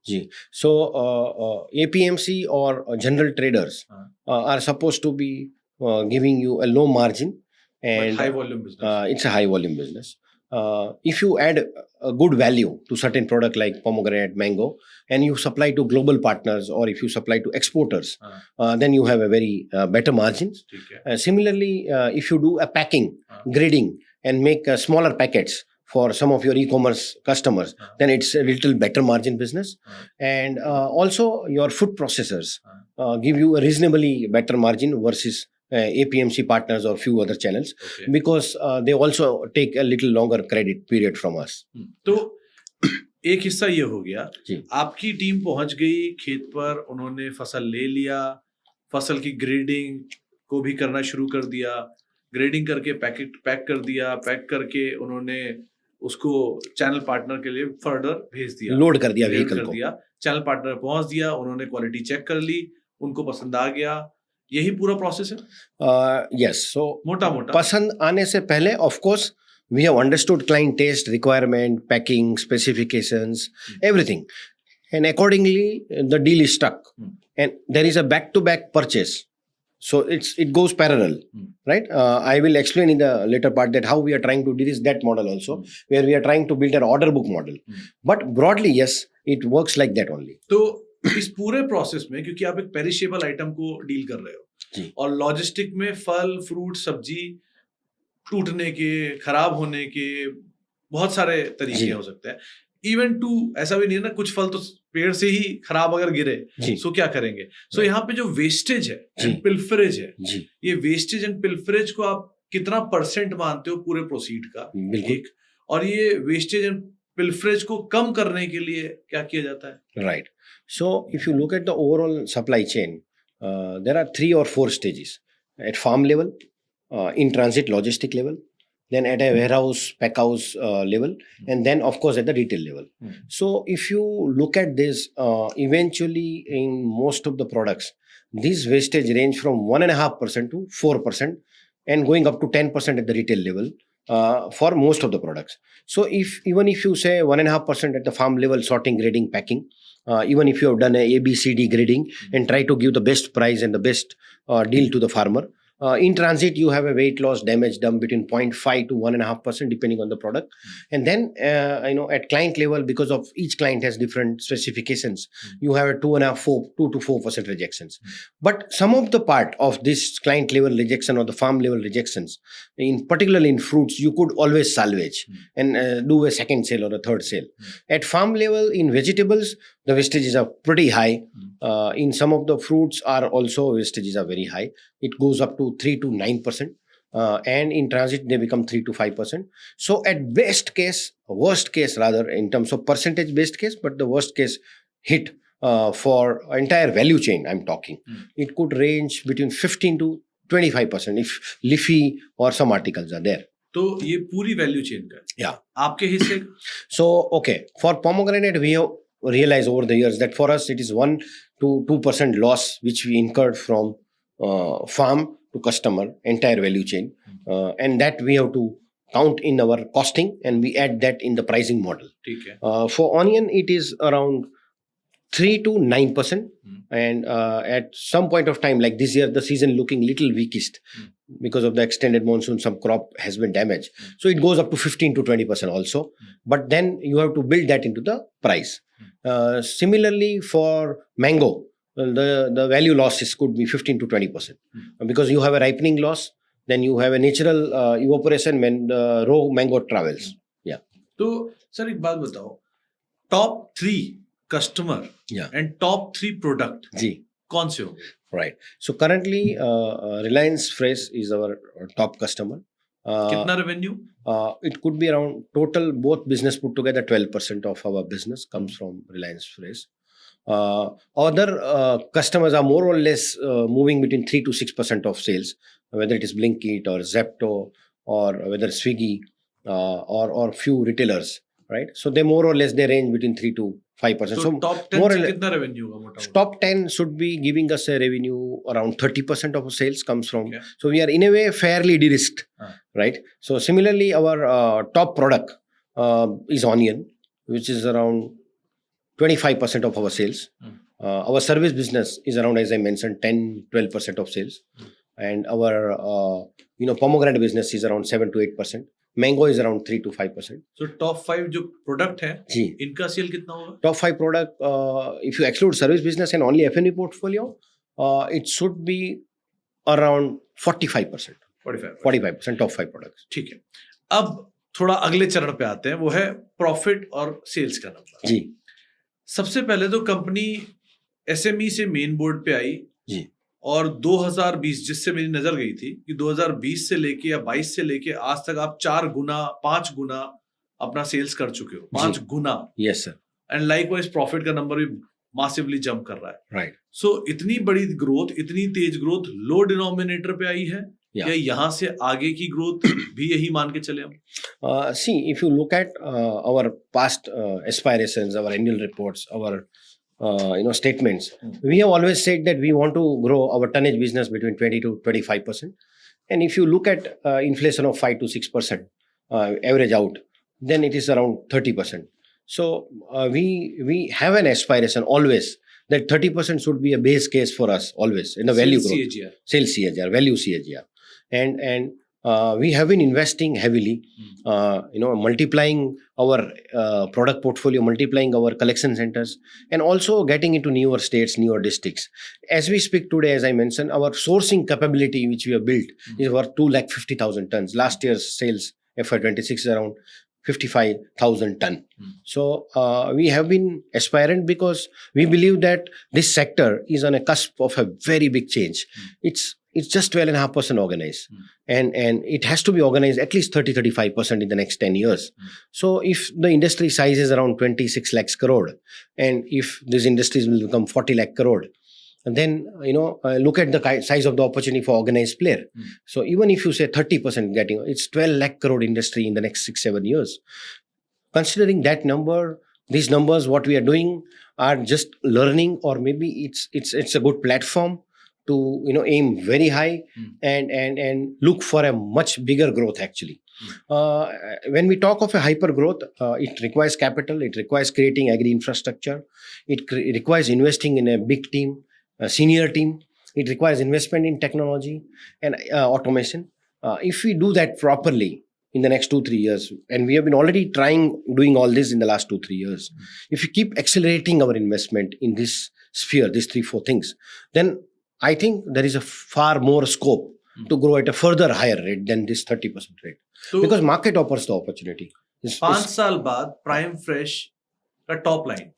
जी. So APMC or general traders are supposed to be giving you a low margin, and But high volume business. it's a high volume business. If you add a good value to certain product like pomegranate, mango, and you supply to global partners, or if you supply to exporters, then you have a very better margins. ठीक है. Similarly, if you do a packing, grading, and make smaller packets for some of your e-commerce customers, then it's a little better margin business. And also your food processors give you a reasonably better margin versus APMC partners or few other channels, Okay. because they also take a little longer credit period from us. तो एक हिस्सा ये हो गया, जी. आपकी team पहुंच गई खेत पर, उन्होंने फसल ले लिया, फसल की ग्रेडिंग को भी करना शुरू कर दिया, ग्रेडिंग करके पैक कर दिया, पैक करके उन्होंने उसको चैनल पार्टनर के लिए फर्दर भेज दिया, लोड कर दिया लोड व्हीकल कर को. दिया, चैनल पार्टनर पहुंच दिया, उन्होंने क्वालिटी चेक कर ली, उनको पसंद आ गया, यही पूरा प्रोसेस है Yes. So मोटा मोटा. पसंद आने से पहले, of course, we have understood client taste, requirement, packing, specifications, everything, and accordingly the deal is struck, and there is a back-to-back purchase. So it goes parallel, right? I will explain in the later part that how we are trying to do that model also, where we are trying to build an order book model. But broadly, yes, it works like that only. तो इस पूरे process में, क्योंकि आप एक perishable item को deal कर रहे हो, जी. और लॉजिस्टिक में फल, फ्रूट, सब्जी टूटने के, खराब होने के बहुत सारे तरीके जी. हो सकते हैं. इवन टू ऐसा भी नहीं है ना, कुछ फल तो पेड़ से ही खराब अगर गिरे, सो क्या करेंगे? सो यहाँ पे जो वेस्टेज है, पिल्फरेज है, जी. ये वेस्टेज एंड पिल्फरेज को आप कितना परसेंट मानते हो पूरे प्रोसीड का? एक, और ये वेस्टेज एंड पिल्फरेज को कम करने के लिए क्या किया जाता है? Right. So if you look at the overall supply chain, there are 3 or 4 stages: at farm level, in transit logistic level, then at a warehouse, pack house level, and then of course at the retail level. So if you look at this, eventually in most of the products, these wastage range from 1.5% to 4%, and going up to 10% at the retail level. For most of the products. So even if you say 1.5% at the farm level, sorting, grading, packing, even if you have done a ABCD grading and try to give the best price and the best deal to the farmer, in transit you have a weight loss, damage done between 0.5 to 1.5% depending on the product. And then at client level, because of each client has different specifications, you have a 2 to 4% rejections. But some of the part of this client level rejection or the farm level rejections, particularly in fruits, you could always salvage and do a second sale or a third sale. At farm level, in vegetables, the wastages are pretty high. In some of the fruits are also wastages are very high. It goes up to 3 to 9%. And in transit, they become 3 to 5%. So at worst case rather, in terms of percentage based case, but the worst case hit for entire value chain, I'm talking, it could range between 15 to 25% if leafy or some articles are there. तो ये पूरी value chain का, Yeah. आपके हिस्से? So, okay, for pomegranate, we have realized over the years that for us, it is 1 to 2% loss, which we incurred from farm to customer, entire value chain. And that we have to count in our costing, and we add that in the pricing model. ठीक है. For onion, it is around 3 to 9%. And at some point of time, like this year, the season looking little weakest because of the extended monsoon, some crop has been damaged. So it goes up to 15 to 20% also. But then you have to build that into the price. Similarly, for mango, the value losses could be 15 to 20% because you have a ripening loss, then you have a natural evaporation when the raw mango travels. Yeah. तो sir एक बात बताओ, top 3 customer Yeah. And top 3 product जी. कौन से होंगे? Right. So currently, Reliance Fresh is our top customer. कितना revenue? It could be around total both business put together 12% of our business comes from Reliance Fresh. Other customers are more or less moving between 3 to 6% of sales, whether it is Blinkit or Zepto or whether Swiggy or few retailers, right? So they more or less they range between 3 to 5%. तो top 10 more or से less- कितना revenue होगा मोटा? top 10 should be giving us a revenue around 30% of sales comes from. Okay. So we are in a way fairly de-risked, right? So similarly, our top product is onion, which is around 25% of our sales. Our service business is around, as I mentioned, 10-12% of sales. And our pomegranate business is around 7 to 8%. Mango is around 3 to 5%. तो top 5 जो product है जी. इनका cell कितना होगा? Top 5 product, if you exclude service business and only F&B portfolio, it should be around 45%. 45% top 5 products. ठीक है. अब थोड़ा अगले चरण पे आते हैं, वो है प्रॉफिट और सेल्स का नंबर. जी. सबसे पहले तो कंपनी एसएमई से मेन बोर्ड पे आई जी. और 2020 जिससे मेरी नजर गई थी कि 2020 से लेके या 22 से लेके आज तक आप 4 गुना 5 गुना अपना सेल्स कर चुके हो. 5 गुना. Yes, sir. And likewise profit का नंबर भी मासिवली जंप कर रहा है. Right. सो इतनी बड़ी ग्रोथ, इतनी तेज ग्रोथ लो डिनोमिनेटर पे आई है या यहाँ से आगे की ग्रोथ भी यही मान के चले हम? See, if you look at our past aspirations, our annual reports, our statements, we have always said that we want to grow our tonnage business between 20 to 25%. And if you look at inflation of 5 to 6% average out, then it is around 30%. So we have an aspiration always that 30% should be a base case for us always in the value growth. CAGR. Sales CAGR, value CAGR. And we have been investing heavily, multiplying our product portfolio, multiplying our collection centers, and also getting into newer states, newer districts. As we speak today, as I mentioned, our sourcing capability, which we have built, is worth 250,000 tons. Last year's sales, FY26, is around 55,000 ton. So we have been aspirant because we believe that this sector is on a cusp of a very big change. It's just 12.5% organized, and it has to be organized at least 30-35% in the next 10 years. So if the industry size is around 26 lakhs crore, and if these industries will become 40 lakh crore, then look at the size of the opportunity for organized player. So even if you say 30% getting, it's 12 lakh crore industry in the next 6-7 years. Considering that number, these numbers, what we are doing are just learning, or maybe it's a good platform to aim very high and look for a much bigger growth actually. When we talk of a hyper growth, it requires capital, it requires creating agri infrastructure, it requires investing in a big team, a senior team, it requires investment in technology and automation. If we do that properly in the next 2-3 years, and we have been already doing all this in the last 2-3 years, if we keep accelerating our investment in this sphere, these 3-4 things, then I think there is a far more scope to grow at a further higher rate than this 30% rate. So, because market offers the opportunity. 5 साल बाद prime fresh का top line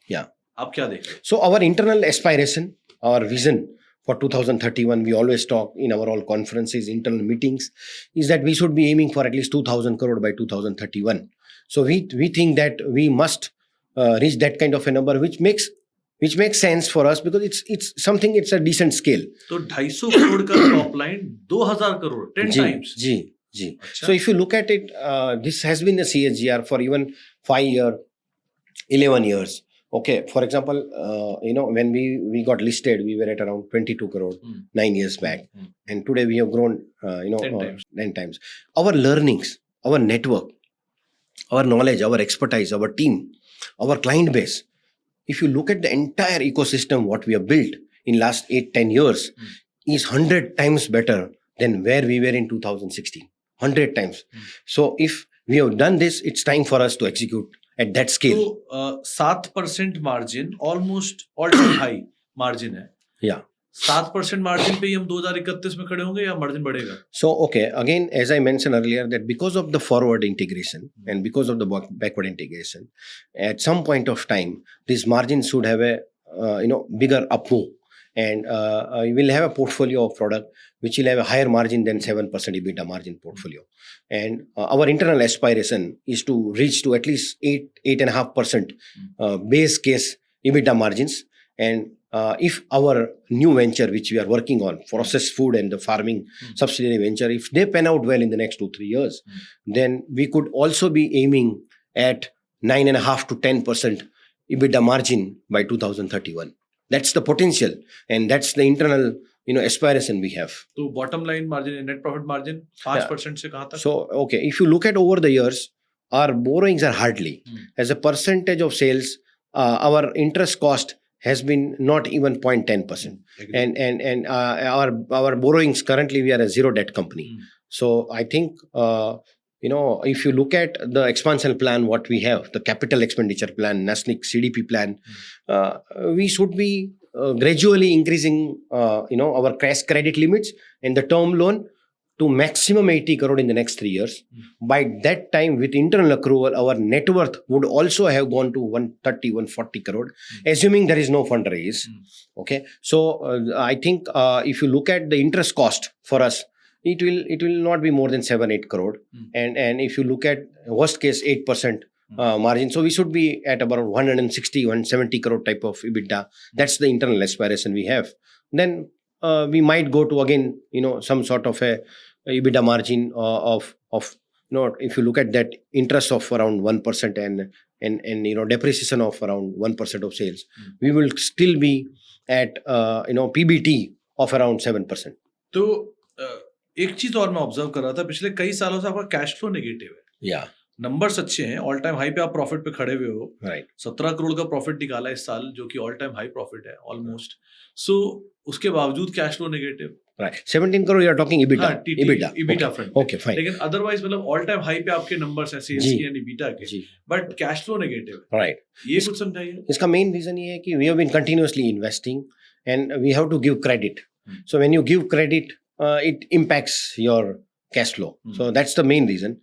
आप क्या देख रहे हैं? So our internal aspiration, our vision for 2031, we always talk in our all conferences, internal meetings, is that we should be aiming for at least 2,000 crore by 2031. So we think that we must reach that kind of a number, which makes sense for us because it's a decent scale. तो 250 करोड़ का top line 2000 करोड़ 10 times. जी. So if you look at it, this has been the CAGR for even 5 years, 11 years. Okay, for example, when we got listed, we were at around 22 crore 9 years back, and today we have grown 10 times. Our learnings, our network, our knowledge, our expertise, our team, our client base. If you look at the entire ecosystem, what we have built in last 8-10 years is 100 times better than where we were in 2016. 100 times. So if we have done this, it's time for us to execute at that scale. तो 7% margin almost all time high margin है. 7% margin पे ही हम 2031 में खड़े होंगे या margin बढ़ेगा? So okay, again, as I mentioned earlier, that because of the forward integration and because of the backward integration, at some point of time, these margins should have a bigger up move. and we will have a portfolio of product which will have a higher margin than 7% EBITDA margin portfolio. And our internal aspiration is to reach to at least 8.5% base case EBITDA margins. And if our new venture, which we are working on, processed food and the farming subsidiary venture, if they pan out well in the next 2-3 years, then we could also be aiming at 9.5 to 10% EBITDA margin by 2031. That's the potential, and that's the internal aspiration we have. तो bottom line margin, net profit margin 5% से कहाँ तक? So okay, if you look at over the years, our borrowings are hardly as a percentage of sales. Our interest cost has been not even 0.10%, and our borrowings currently, we are a zero debt company. So I think if you look at the expansion plan, what we have, the capital expenditure plan, NASNIC CDP plan, we should be gradually increasing our cash credit limits and the term loan to maximum 80 crore in the next 3 years. By that time, with internal accrual, our net worth would also have gone to 130, 140 crore, assuming there is no fundraise. Okay, so I think if you look at the interest cost for us, it will not be more than 7-8 crore, and if you look at worst case 8% margin, so we should be at about 160, 170 crore type of EBITDA. That's the internal aspiration we have. Then we might go to again some sort of a EBITDA margin of if you look at that, interest of around 1% and depreciation of around 1% of sales, we will still be at PBT of around 7%. तो एक चीज और मैं observe कर रहा था, पिछले कई सालों से आपका कैश फ्लो नेगेटिव है. या नंबर्स अच्छे हैं, ऑल टाइम हाई पे आप प्रॉफिट पे खड़े हुए हो. राइट, 17 करोड़ का प्रॉफिट निकाला इस साल, जो कि ऑल टाइम हाई प्रॉफिट है ऑलमोस्ट. सो उसके बावजूद cash flow negative. Right, 17 crore you are talking EBITDA. EBITDA फ्रंट. Okay fine. लेकिन अदरवाइज मतलब ऑल टाइम हाई पे आपके नंबर्स हैं सेल्स के एंड EBITDA के, but cash flow negative. Right, ये कुछ समझाइए. इसका मेन रीजन ये है कि we have been continuously investing and we have to give credit. So when you give credit, it impacts your cash flow. So that's the main reason.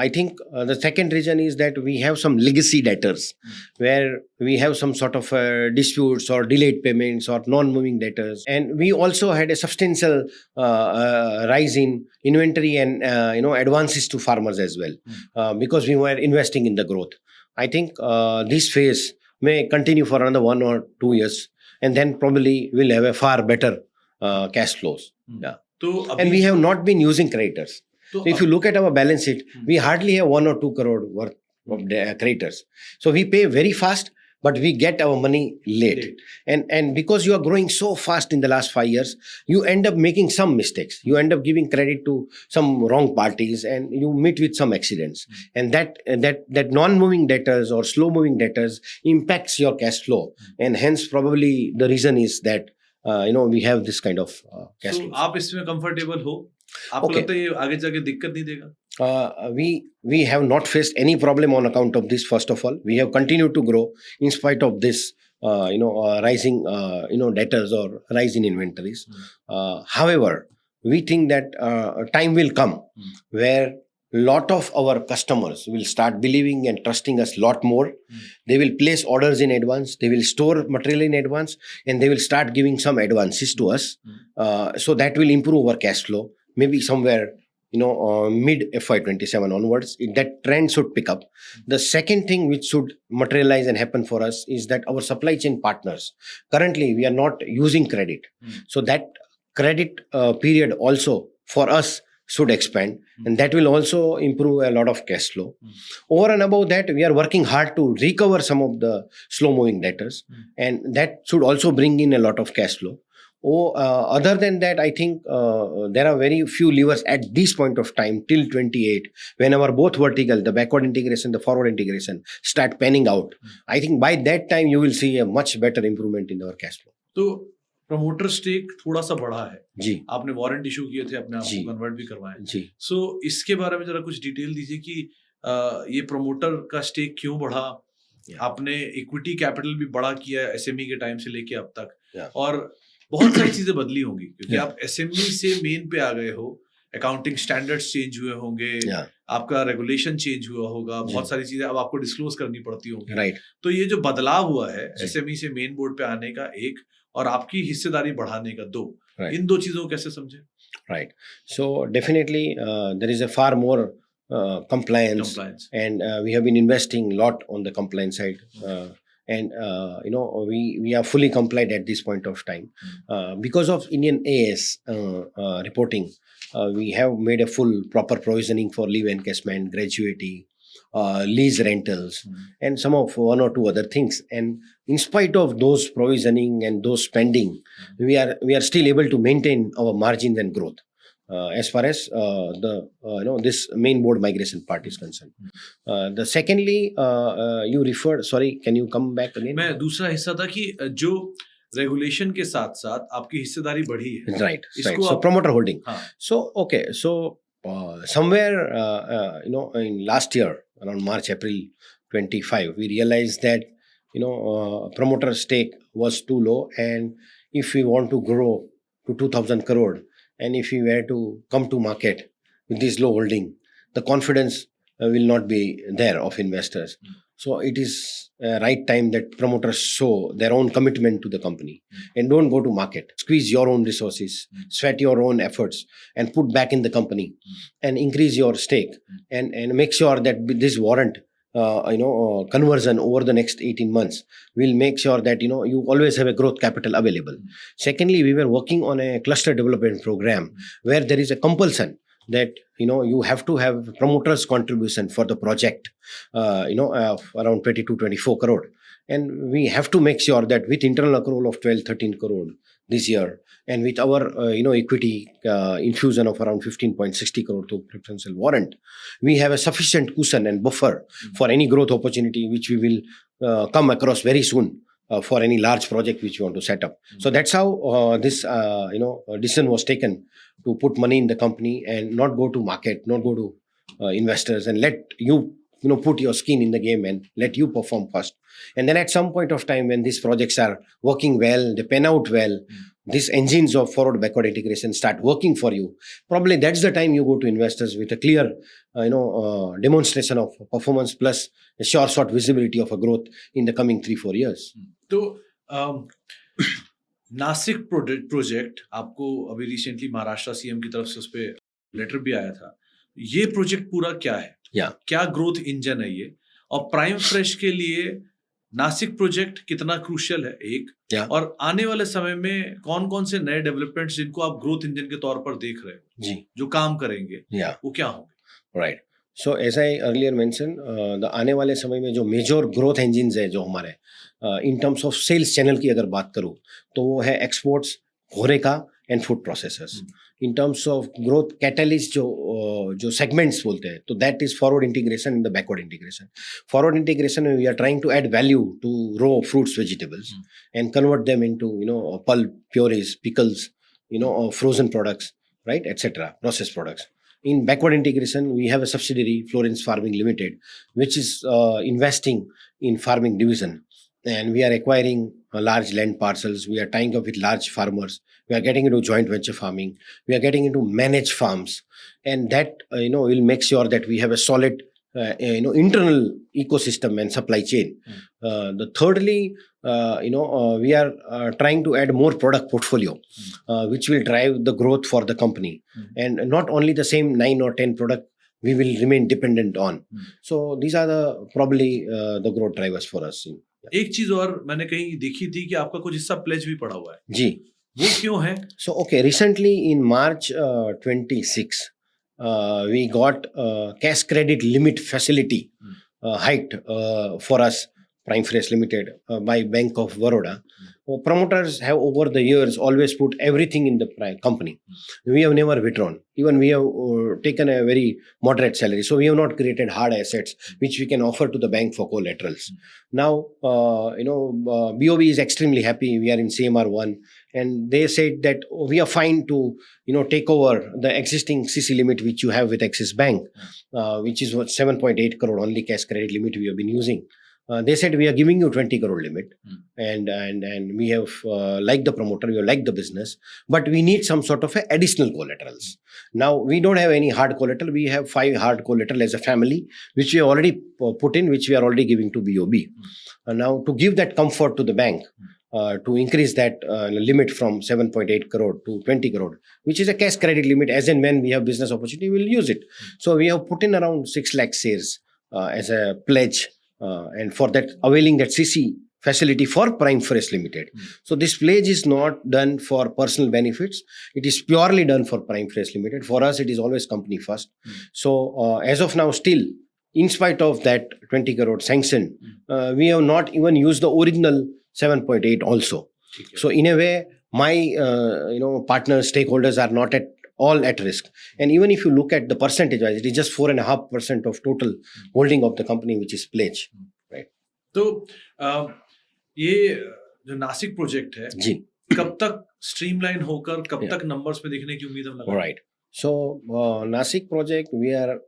I think the second reason is that we have some legacy debtors where we have some sort of disputes or delayed payments or non-moving debtors, and we also had a substantial rise in inventory and advances to farmers as well, because we were investing in the growth. I think this phase may continue for another 1 or 2 years, and then probably we'll have a far better cash flows. Yeah. And we have not been using creditors. So if you look at our balance sheet, we hardly have 1 or 2 crore worth of creditors. So we pay very fast, but we get our money late. And because you are growing so fast in the last 5 years, you end up making some mistakes. You end up giving credit to some wrong parties, and you meet with some accidents. And that non-moving debtors or slow-moving debtors impacts your cash flow. And hence, probably the reason is that we have this kind of cash flow. आप इसमें comfortable हो? आपको लगता है ये आगे जाके दिक्कत नहीं देगा? We have not faced any problem on account of this. First of all, we have continued to grow in spite of this rising debtors or rise in inventories. However, we think that time will come where lot of our customers will start believing and trusting us a lot more. They will place orders in advance, they will store material in advance, and they will start giving some advances to us. So that will improve our cash flow. Maybe somewhere mid FY27 onwards, that trend should pick up. The second thing which should materialize and happen for us is that our supply chain partners, currently we are not using credit. So that credit period also for us should expand, and that will also improve a lot of cash flow. Over and above that, we are working hard to recover some of the slow-moving debtors, and that should also bring in a lot of cash flow. Other than that, I think there are very few levers at this point of time till 28, when our both vertical, the backward integration, the forward integration, start panning out. I think by that time you will see a much better improvement in our cash flow. तो promoter stake थोड़ा सा बढ़ा है जी. आपने warrant issue किए थे, अपने आप को कन्वर्ट भी करवाए जी. सो इसके बारे में जरा कुछ डिटेल दीजिए कि ये प्रमोटर का स्टेक क्यों बढ़ा. आपने इक्विटी कैपिटल भी बड़ा किया एसएमई के टाइम से लेके अब तक, और बहुत सारी चीजें बदली होंगी क्योंकि आप एसएमई से मेन पे आ गए हो. अकाउंटिंग स्टैंडर्ड्स चेंज हुए होंगे, आपका रेगुलेशन चेंज हुआ होगा, बहुत सारी चीजें अब आपको डिस्क्लोज करनी पड़ती होंगी. राइट. तो ये जो बदलाव हुआ है एसएमई से मेन बोर्ड पे आने का, एक और आपकी हिस्सेदारी बढ़ाने का 2, Right. इन 2 चीजों को कैसे समझे? Right. So definitely there is a far more compliance, and we have been investing a lot on the compliance side. And we are fully compliant at this point of time because of Indian AS reporting. We have made a full proper provisioning for leave encashment, gratuity, lease rentals, and some of one or two other things. And in spite of those provisioning and those spending, we are still able to maintain our margins and growth. As far as this main board migration part is concerned. The secondly, you referred. Sorry, can you come back again? मैं दूसरा हिस्सा था कि जो regulation के साथ साथ आपकी हिस्सेदारी बढ़ी है. Right. So promoter holding. So okay. So somewhere in last year around March April 25, we realized that promoter stake was too low, and if we want to grow to 2,000 crore. And if we were to come to market with this low holding, the confidence will not be there of investors. So it is right time that promoters show their own commitment to the company and don't go to market. Squeeze your own resources, sweat your own efforts, and put back in the company and increase your stake and make sure that this warrant conversion over the next 18 months will make sure that you always have a growth capital available. Secondly, we were working on a cluster development program where there is a compulsion that you have to have promoters contribution for the project around 22-24 crore, and we have to make sure that with internal accrual of 12-13 crore this year, and with our equity infusion of around 15.60 crore to preferential warrant, we have a sufficient cushion and buffer for any growth opportunity which we will come across very soon for any large project which we want to set up. So that's how this decision was taken to put money in the company and not go to market, not go to investors, and let you put your skin in the game and let you perform first. And then at some point of time when these projects are working well, they pan out well, these engines of forward backward integration start working for you, probably that's the time you go to investors with a clear demonstration of performance plus a short visibility of a growth in the coming 3-4 years. तो Nashik project आपको अभी recently Maharashtra CM की तरफ से उस पे letter भी आया था. ये प्रोजेक्ट पूरा क्या है? क्या ग्रोथ इंजन है ये, और प्राइम फ्रेश के लिए नासिक प्रोजेक्ट कितना क्रूशियल है एक, और आने वाले समय में कौन कौन से नए डेवलपमेंट्स जिनको आप ग्रोथ इंजन के तौर पर देख रहे हो जी, जो काम करेंगे वो क्या होंगे? Right. So as I earlier mention, आने वाले समय में जो मेजर ग्रोथ इंजिन्स है जो हमारे in terms of sales channel की अगर बात करूँ तो वो है exports, horeca and food processors. In terms of growth catalyst जो सेगमेंट्स बोलते हैं, तो that is forward integration in the backward integration. Forward integration में we are trying to add value to raw fruits, vegetables and convert them into pulp, purees, pickles, frozen products, right, etc., processed products. In backward integration, we have a subsidiary, Florence Farming Limited, which is investing in farming division. And we are acquiring large land parcels. We are tying up with large farmers. We are getting into joint venture farming. We are getting into managed farms. And that, will make sure that we have a solid, internal ecosystem and supply chain. The thirdly, we are trying to add more product portfolio, which will drive the growth for the company. And not only the same 9 or 10 product we will remain dependent on. So these are probably the growth drivers for us. एक चीज और मैंने कहीं देखी थी कि आपका कुछ हिस्सा प्लेज भी पड़ा हुआ है जी, वो क्यों है? So okay, recently in March 26, we got cash credit limit facility hiked for us, Prime Fresh Limited, by Bank of Baroda. Promoters have over the years always put everything in the company. We have never withdrawn. Even we have taken a very moderate salary. So we have not created hard assets which we can offer to the bank for collaterals. Now, BOB is extremely happy. We are in CMR 1 and they said that we are fine to, take over the existing CC limit which you have with Axis Bank, which is what 7.8 crore only cash credit limit we have been using. They said we are giving you 20 crore limit, and we have liked the promoter, we have liked the business, but we need some sort of additional collaterals. Now we don't have any hard collateral. We have 5 hard collateral as a family, which we have already put in, which we are already giving to BOB. Now to give that comfort to the bank, to increase that limit from 7.8 crore to 20 crore, which is a cash credit limit. As and when we have business opportunity, we will use it. So we have put in around 6 lakh shares as a pledge, and for that, availing that CC facility for Prime Fresh Limited. So this pledge is not done for personal benefits. It is purely done for Prime Fresh Limited. For us, it is always company first. So as of now, still, in spite of that 20 crore sanction, we have not even used the original 7.8 also. ठीक है. So in a way, my partners, stakeholders are not at all at risk. And even if you look at the percentage wise, it is just 4.5% of total holding of the company which is pledge. तो ये जो Nashik project है जी, कब तक streamline होकर कब तक numbers में दिखने की उम्मीद हम लगा? right. So Nasik project, we are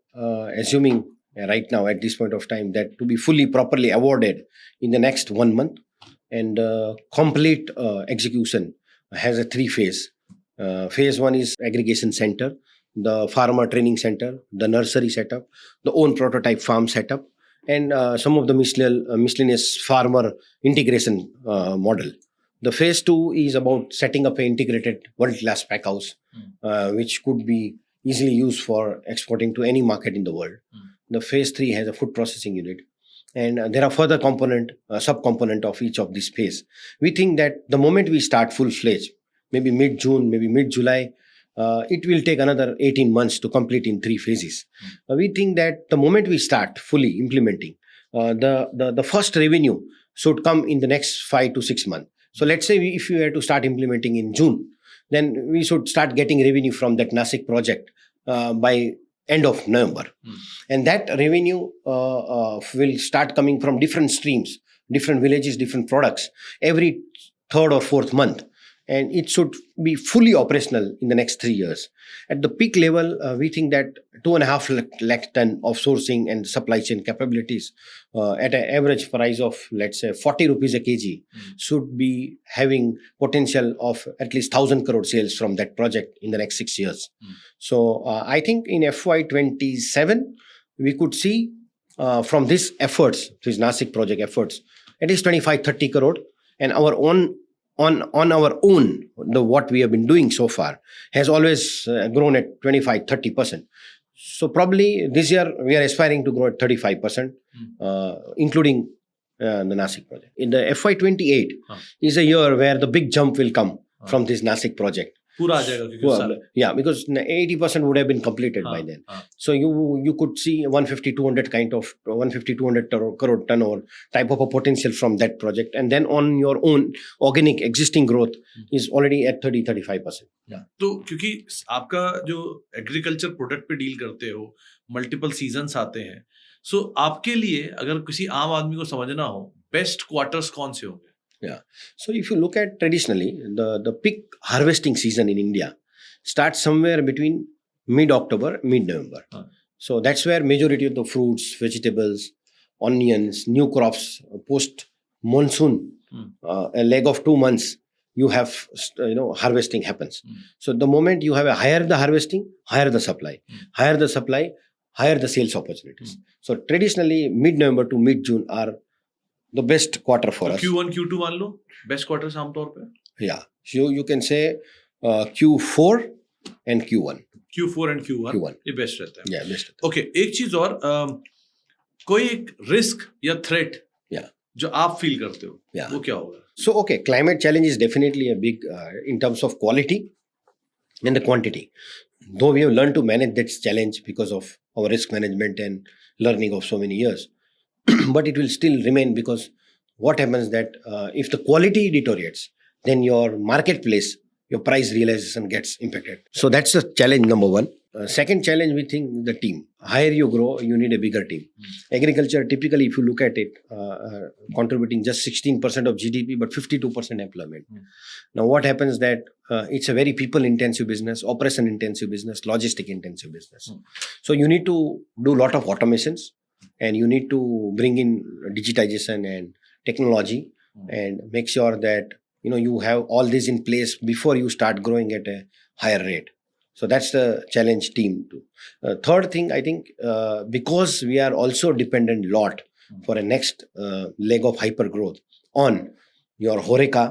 assuming right now at this point of time that to be fully properly awarded in the next 1 month, and complete execution has a 3 phase. Phase 1 is aggregation center, the farmer training center, the nursery setup, the own prototype farm setup, and some of the miscellaneous farmer integration model. The phase 2 is about setting up an integrated world-class pack house, which could be easily used for exporting to any market in the world. The phase 3 has a food processing unit. And there are further sub-component of each of these phase. We think that the moment we start full-fledged, maybe mid-June, maybe mid-July, it will take another 18 months to complete in 3 phases. We think that the moment we start fully implementing, the first revenue should come in the next 5 to 6 months. So let's say if we were to start implementing in June, then we should start getting revenue from that Nasik project by end of November. And that revenue will start coming from different streams, different villages, different products every 3rd or 4th month. And it should be fully operational in the next 3 years. At the peak level, we think that 2.5 lakh ton of sourcing and supply chain capabilities at an average price of, let's say, 40 rupees a kg should be having potential of at least 1,000 crore sales from that project in the next 6 years. So I think in FY27, we could see from these efforts, these Nasik project efforts, at least 25-30 crore, and our own on our own, what we have been doing so far has always grown at 25-30%. So probably this year we are aspiring to grow at 35%, including the Nasik project. In the FY28 is a year where the big jump will come from this Nasik project. पूरा आ जाएगा क्योंकि उस साल Yeah, because 80% would have been completed by then. So you could see 150-200 crore turnover type of a potential from that project, and then on your own organic existing growth is already at 30-35%. तो क्योंकि आपका जो agriculture product पे deal करते हो, multiple seasons आते हैं, सो आपके लिए अगर किसी आम आदमी को समझना हो बेस्ट क्वार्टर्स कौन से होंगे? Yeah. So if you look at traditionally, the peak harvesting season in India starts somewhere between mid-October, mid-November. So that's where majority of the fruits, vegetables, onions, new crops, post-monsoon, a leg of 2 months, you have, harvesting happens. So the moment you have a higher the harvesting, higher the supply, higher the supply, higher the sales opportunities. So traditionally, mid-November to mid-June are the best quarter for us. Q1, Q2 मान लो best quarters आमतौर पे? Yeah. So you can say Q4 and Q1. Q4 and Q1 ये best रहता है. Yeah, best. Okay, एक चीज और, कोई एक रिस्क या थ्रेट जो आप फील करते हो, वो क्या होगा? So okay, climate challenge is definitely a big in terms of quality and the quantity. Though we have learned to manage that challenge because of our risk management and learning of so many years. But it will still remain, because what happens that if the quality deteriorates, then your marketplace, your price realization gets impacted. So that's the challenge number one. Second challenge, we think the team. Higher you grow, you need a bigger team. Agriculture, typically, if you look at it, contributing just 16% of GDP, but 52% employment. Now, what happens that it's a very people-intensive business, operation-intensive business, logistic-intensive business. So you need to do a lot of automations, and you need to bring in digitization and technology and make sure that you have all this in place before you start growing at a higher rate. So that's the challenge team too. Third thing, I think, because we are also dependent lot for a next leg of hyper growth on your Horeca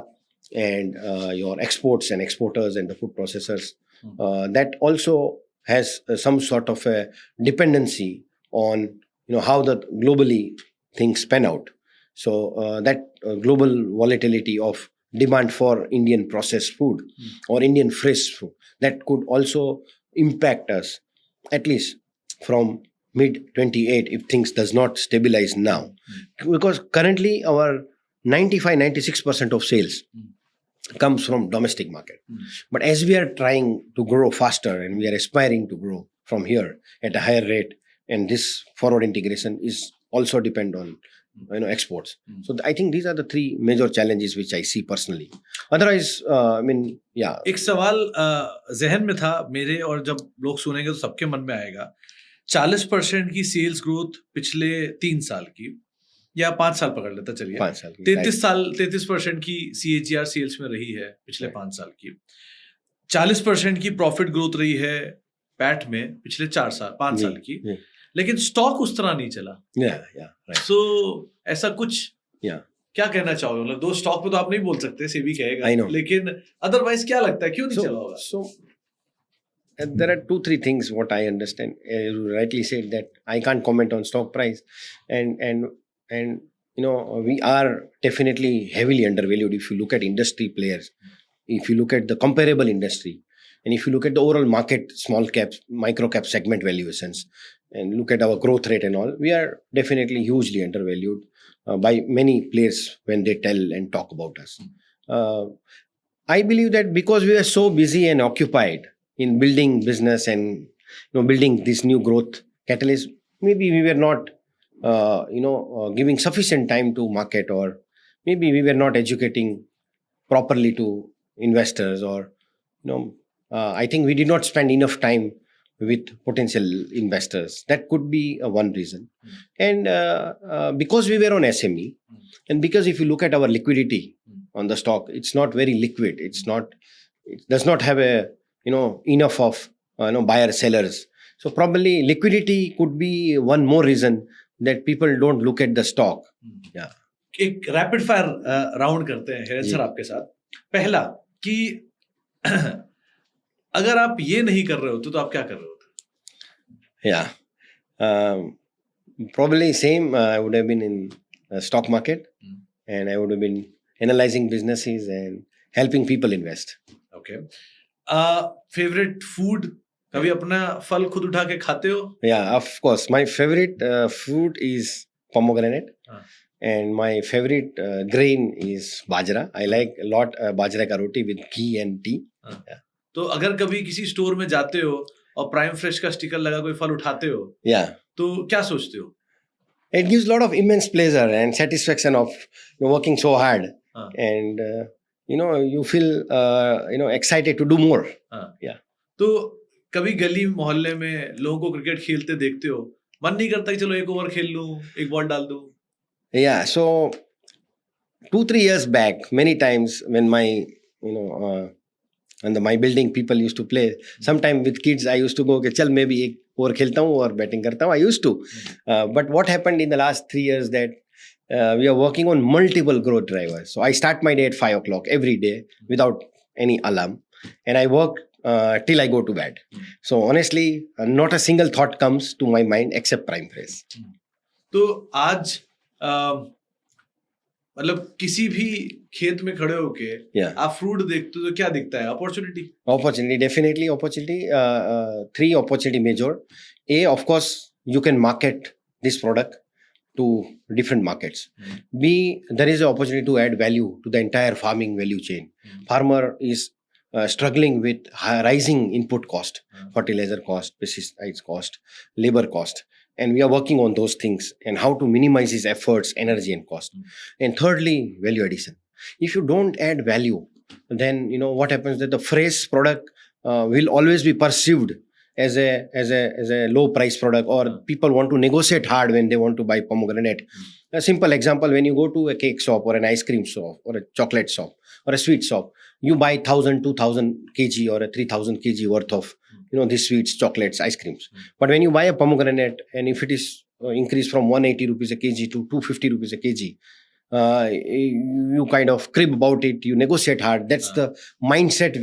and your exports and exporters and the food processors. That also has some sort of a dependency on how the globally things pan out. So that global volatility of demand for Indian processed food or Indian fresh food, that could also impact us at least from mid 28 if things does not stabilize now, because currently our 95-96% of sales comes from domestic market. But as we are trying to grow faster and we are aspiring to grow from here at a higher rate, and this forward integration is also depend on exports. So I think these are the three major challenges which I see personally. Otherwise, yeah. एक सवाल जहन में था मेरे, और जब लोग सुनेंगे तो सबके मन में आएगा, 40% की सेल्स ग्रोथ पिछले 3 साल की, या 5 साल पकड़ लेता चलिए, 5 साल की, 33% की CAGR सेल्स में रही है पिछले 5 साल की, 40% की प्रॉफिट ग्रोथ रही है पैट में पिछले 5 साल की, लेकिन स्टॉक उस तरह नहीं चला। सो ऐसा कुछ क्या कहना चाहोगे? मतलब दो स्टॉक पे तो आप नहीं बोल सकते, सेबी कहेगा, लेकिन अदरवाइज क्या लगता है क्यों नहीं चला होगा? So there are 2-3 things what I understand. You rightly said that I can't comment on stock price, and we are definitely heavily undervalued if you look at industry players, if you look at the comparable industry, and if you look at the overall market, small cap, micro cap segment valuations, and look at our growth rate and all, we are definitely hugely undervalued by many players when they tell and talk about us. I believe that because we are so busy and occupied in building business and building this new growth catalyst, maybe we were not giving sufficient time to market, or maybe we were not educating properly to investors, or I think we did not spend enough time with potential investors. That could be one reason. And because we were on SME, and because if you look at our liquidity on the stock, it's not very liquid. It does not have a enough of buyer sellers. So probably liquidity could be one more reason that people don't look at the stock. Yeah. एक rapid fire round करते हैं हेरन sir आपके साथ। पहला कि अगर आप ये नहीं कर रहे होते तो आप क्या कर रहे होते? Probably same. I would have been in stock market, and I would have been analyzing businesses and helping people invest. Okay. Favorite food? कभी अपना फल खुद उठा के खाते हो? Yeah, of course. My favorite food is pomegranate. And my favorite grain is bajra. I like a lot bajra ka roti with ghee and tea. तो अगर कभी किसी स्टोर में जाते हो और प्राइम फ्रेश का स्टिकर लगा कोई फल उठाते हो, तो क्या सोचते हो? It gives a lot of immense pleasure and satisfaction of working so hard, and you feel excited to do more. तो कभी गली मोहल्ले में लोगों को क्रिकेट खेलते देखते हो, मन नहीं करता कि चलो एक ओवर खेल लूं, एक बॉल डाल दूं? Yeah, so 2-3 years back, many times when my and my building people used to play, sometime with kids I used to go, chal मैं भी एक ओवर खेलता हूँ और बैटिंग करता हूँ. I used to, but what happened in the last 3 years that we are working on multiple growth drivers. So I start my day at 5 o'clock every day without any alarm, and I work till I go to bed. So honestly, not a single thought comes to my mind except prime fresh. तो आज मतलब किसी भी खेत में खड़े होके आप फ्रूट देखते हो तो क्या दिखता है? Opportunity, definitely opportunity. 3 opportunity major. A, of course, you can market this product to different markets. B, there is an opportunity to add value to the entire farming value chain. Farmer is struggling with rising input cost, fertilizer cost, pesticide cost, labor cost. And we are working on those things and how to minimize his efforts, energy and cost. And thirdly, value addition. If you don't add value, then what happens that the fresh product will always be perceived as a low price product, or people want to negotiate hard when they want to buy pomegranate. A simple example, when you go to a cake shop or an ice cream shop or a chocolate shop or a sweet shop, you buy 1,000, 2,000 kg or a 3,000 kg worth of these sweets, chocolates, ice creams. But when you buy a pomegranate, and if it is increased from 180 rupees a kg to 250 rupees a kg, you kind of crib about it, you negotiate hard. That's the mindset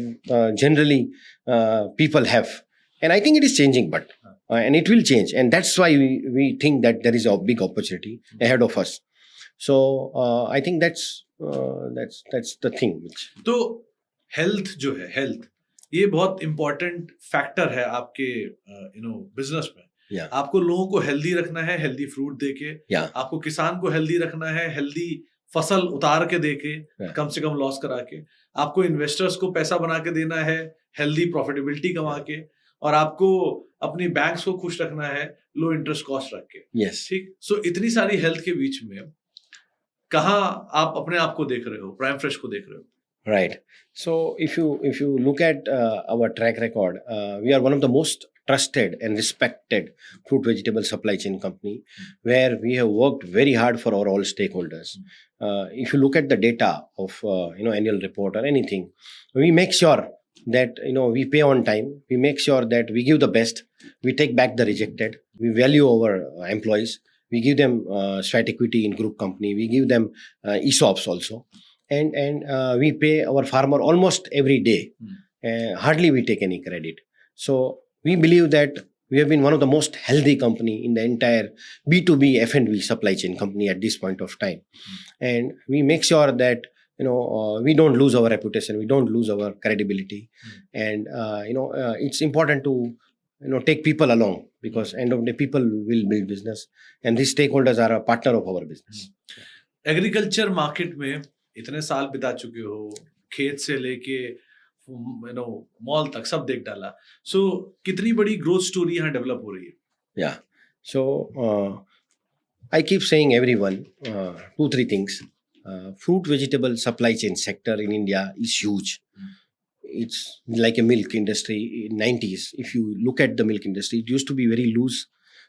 generally people have. And I think it is changing, but and it will change. And that's why we think that there is a big opportunity ahead of us. So I think that's the thing. तो health जो है, health ये बहुत important factor है आपके business में. Yeah. आपको लोगों को हेल्दी रखना है, हेल्दी फ्रूट देके. Yeah. आपको किसान को हेल्दी रखना है, हेल्दी फसल उतार के देके, कम से कम लॉस करा के. आपको इन्वेस्टर्स को पैसा बना के देना है, हेल्दी प्रॉफिटेबिलिटी कमा के. और आपको अपनी बैंक्स को खुश रखना है, लो इंटरेस्ट कॉस्ट रख के. Yes. ठीक. सो इतनी सारी हेल्थ के बीच में कहाँ आप अपने आप को देख रहे हो, प्राइम फ्रेश को देख रहे हो? Right. So if you look at our track record, we are one of the most trusted and respected fruit vegetable supply chain company, where we have worked very hard for our all stakeholders. If you look at the data of annual report or anything, we make sure that we pay on time. We make sure that we give the best. We take back the rejected. We value our employees. We give them sweat equity in group company. We give them ESOPs also. And we pay our farmer almost every day. Hardly we take any credit. So we believe that we have been one of the most healthy company in the entire B2B F&B supply chain company at this point of time. And we make sure that we don't lose our reputation, we don't lose our credibility. And it's important to take people along, because end of the day people will build business, and these stakeholders are a partner of our business. Agriculture market में इतने साल बिता चुके हो, खेत से लेके mall तक सब देख डाला. सो कितनी बड़ी ग्रोथ स्टोरी यहाँ डेवलप हो रही है? Yeah. So I keep saying everyone 2-3 things. Fruit vegetable supply chain sector in India is huge. It's like a milk industry in 90s. If you look at the milk industry, it used to be very loose.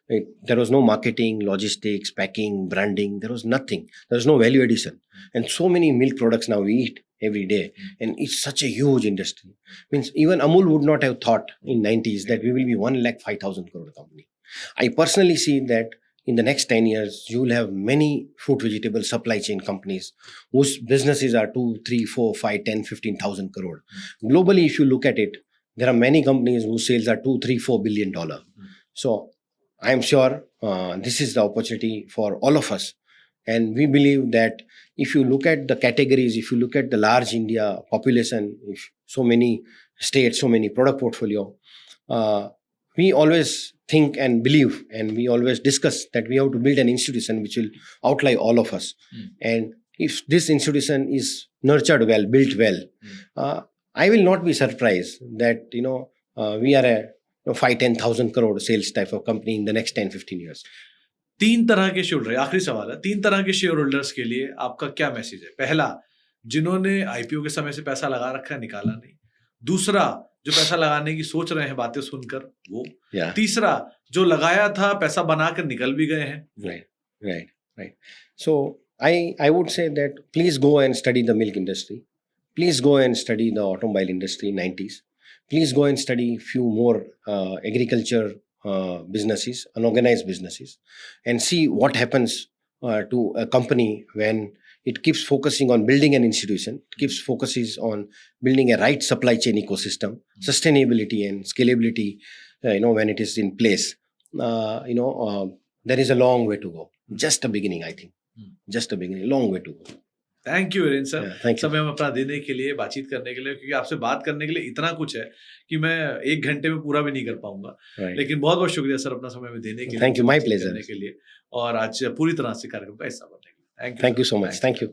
There was no marketing, logistics, packing, branding. There was nothing. There was no value addition. And so many milk products now we eat every day. And it's such a huge industry. Means even Amul would not have thought in 90s that we will be 1,05,000 crore company. I personally see that in the next 10 years, you will have many fruit vegetable supply chain companies whose businesses are 2, 3, 4, 5, 10, 15,000 crore. Globally, if you look at it, there are many companies whose sales are $2, $3, $4 billion. So I am sure this is the opportunity for all of us. And we believe that if you look at the categories, if you look at the large India population, if so many states, so many product portfolio, we always think and believe, and we always discuss that we have to build an institution which will outlie all of us. And if this institution is nurtured well, built well, I will not be surprised that we are a 5-10,000 crore sales type of company in the next 10-15 years. 3 तरह के share holder, आखिरी सवाल है, 3 तरह के share holders के लिए आपका क्या मैसेज है? पहला, जिन्होंने आईपीओ के समय से पैसा लगा रखा है, निकाला नहीं. दूसरा, जो पैसा लगाने की सोच रहे हैं बातें सुनकर वो. तीसरा, जो लगाया था पैसा बनाकर निकल भी गए हैं. Right. So I would say that please go and study the milk industry. Please go and study the automobile industry in 90s. Please go and study few more agriculture businesses, unorganized businesses, and see what happens to a company when it keeps focusing on building an institution, it keeps focuses on building a right supply chain ecosystem, sustainability and scalability, when it is in place. There is a long way to go. Just a beginning, I think. Just a beginning, long way to go. Thank you Virendra sir, Thank you. समय हम अपना देने के लिए, बातचीत करने के लिए, क्योंकि आपसे बात करने के लिए इतना कुछ है कि मैं 1 घंटे में पूरा भी नहीं कर पाऊंगा. Right. लेकिन बहुत बहुत शुक्रिया सर अपना समय में देने के लिए, Thank you, my बातचीत pleasure. करने के लिए, और आज पूरी तरह से कार्यक्रम का हिस्सा बनने के लिए. Thank you so much. Thank you.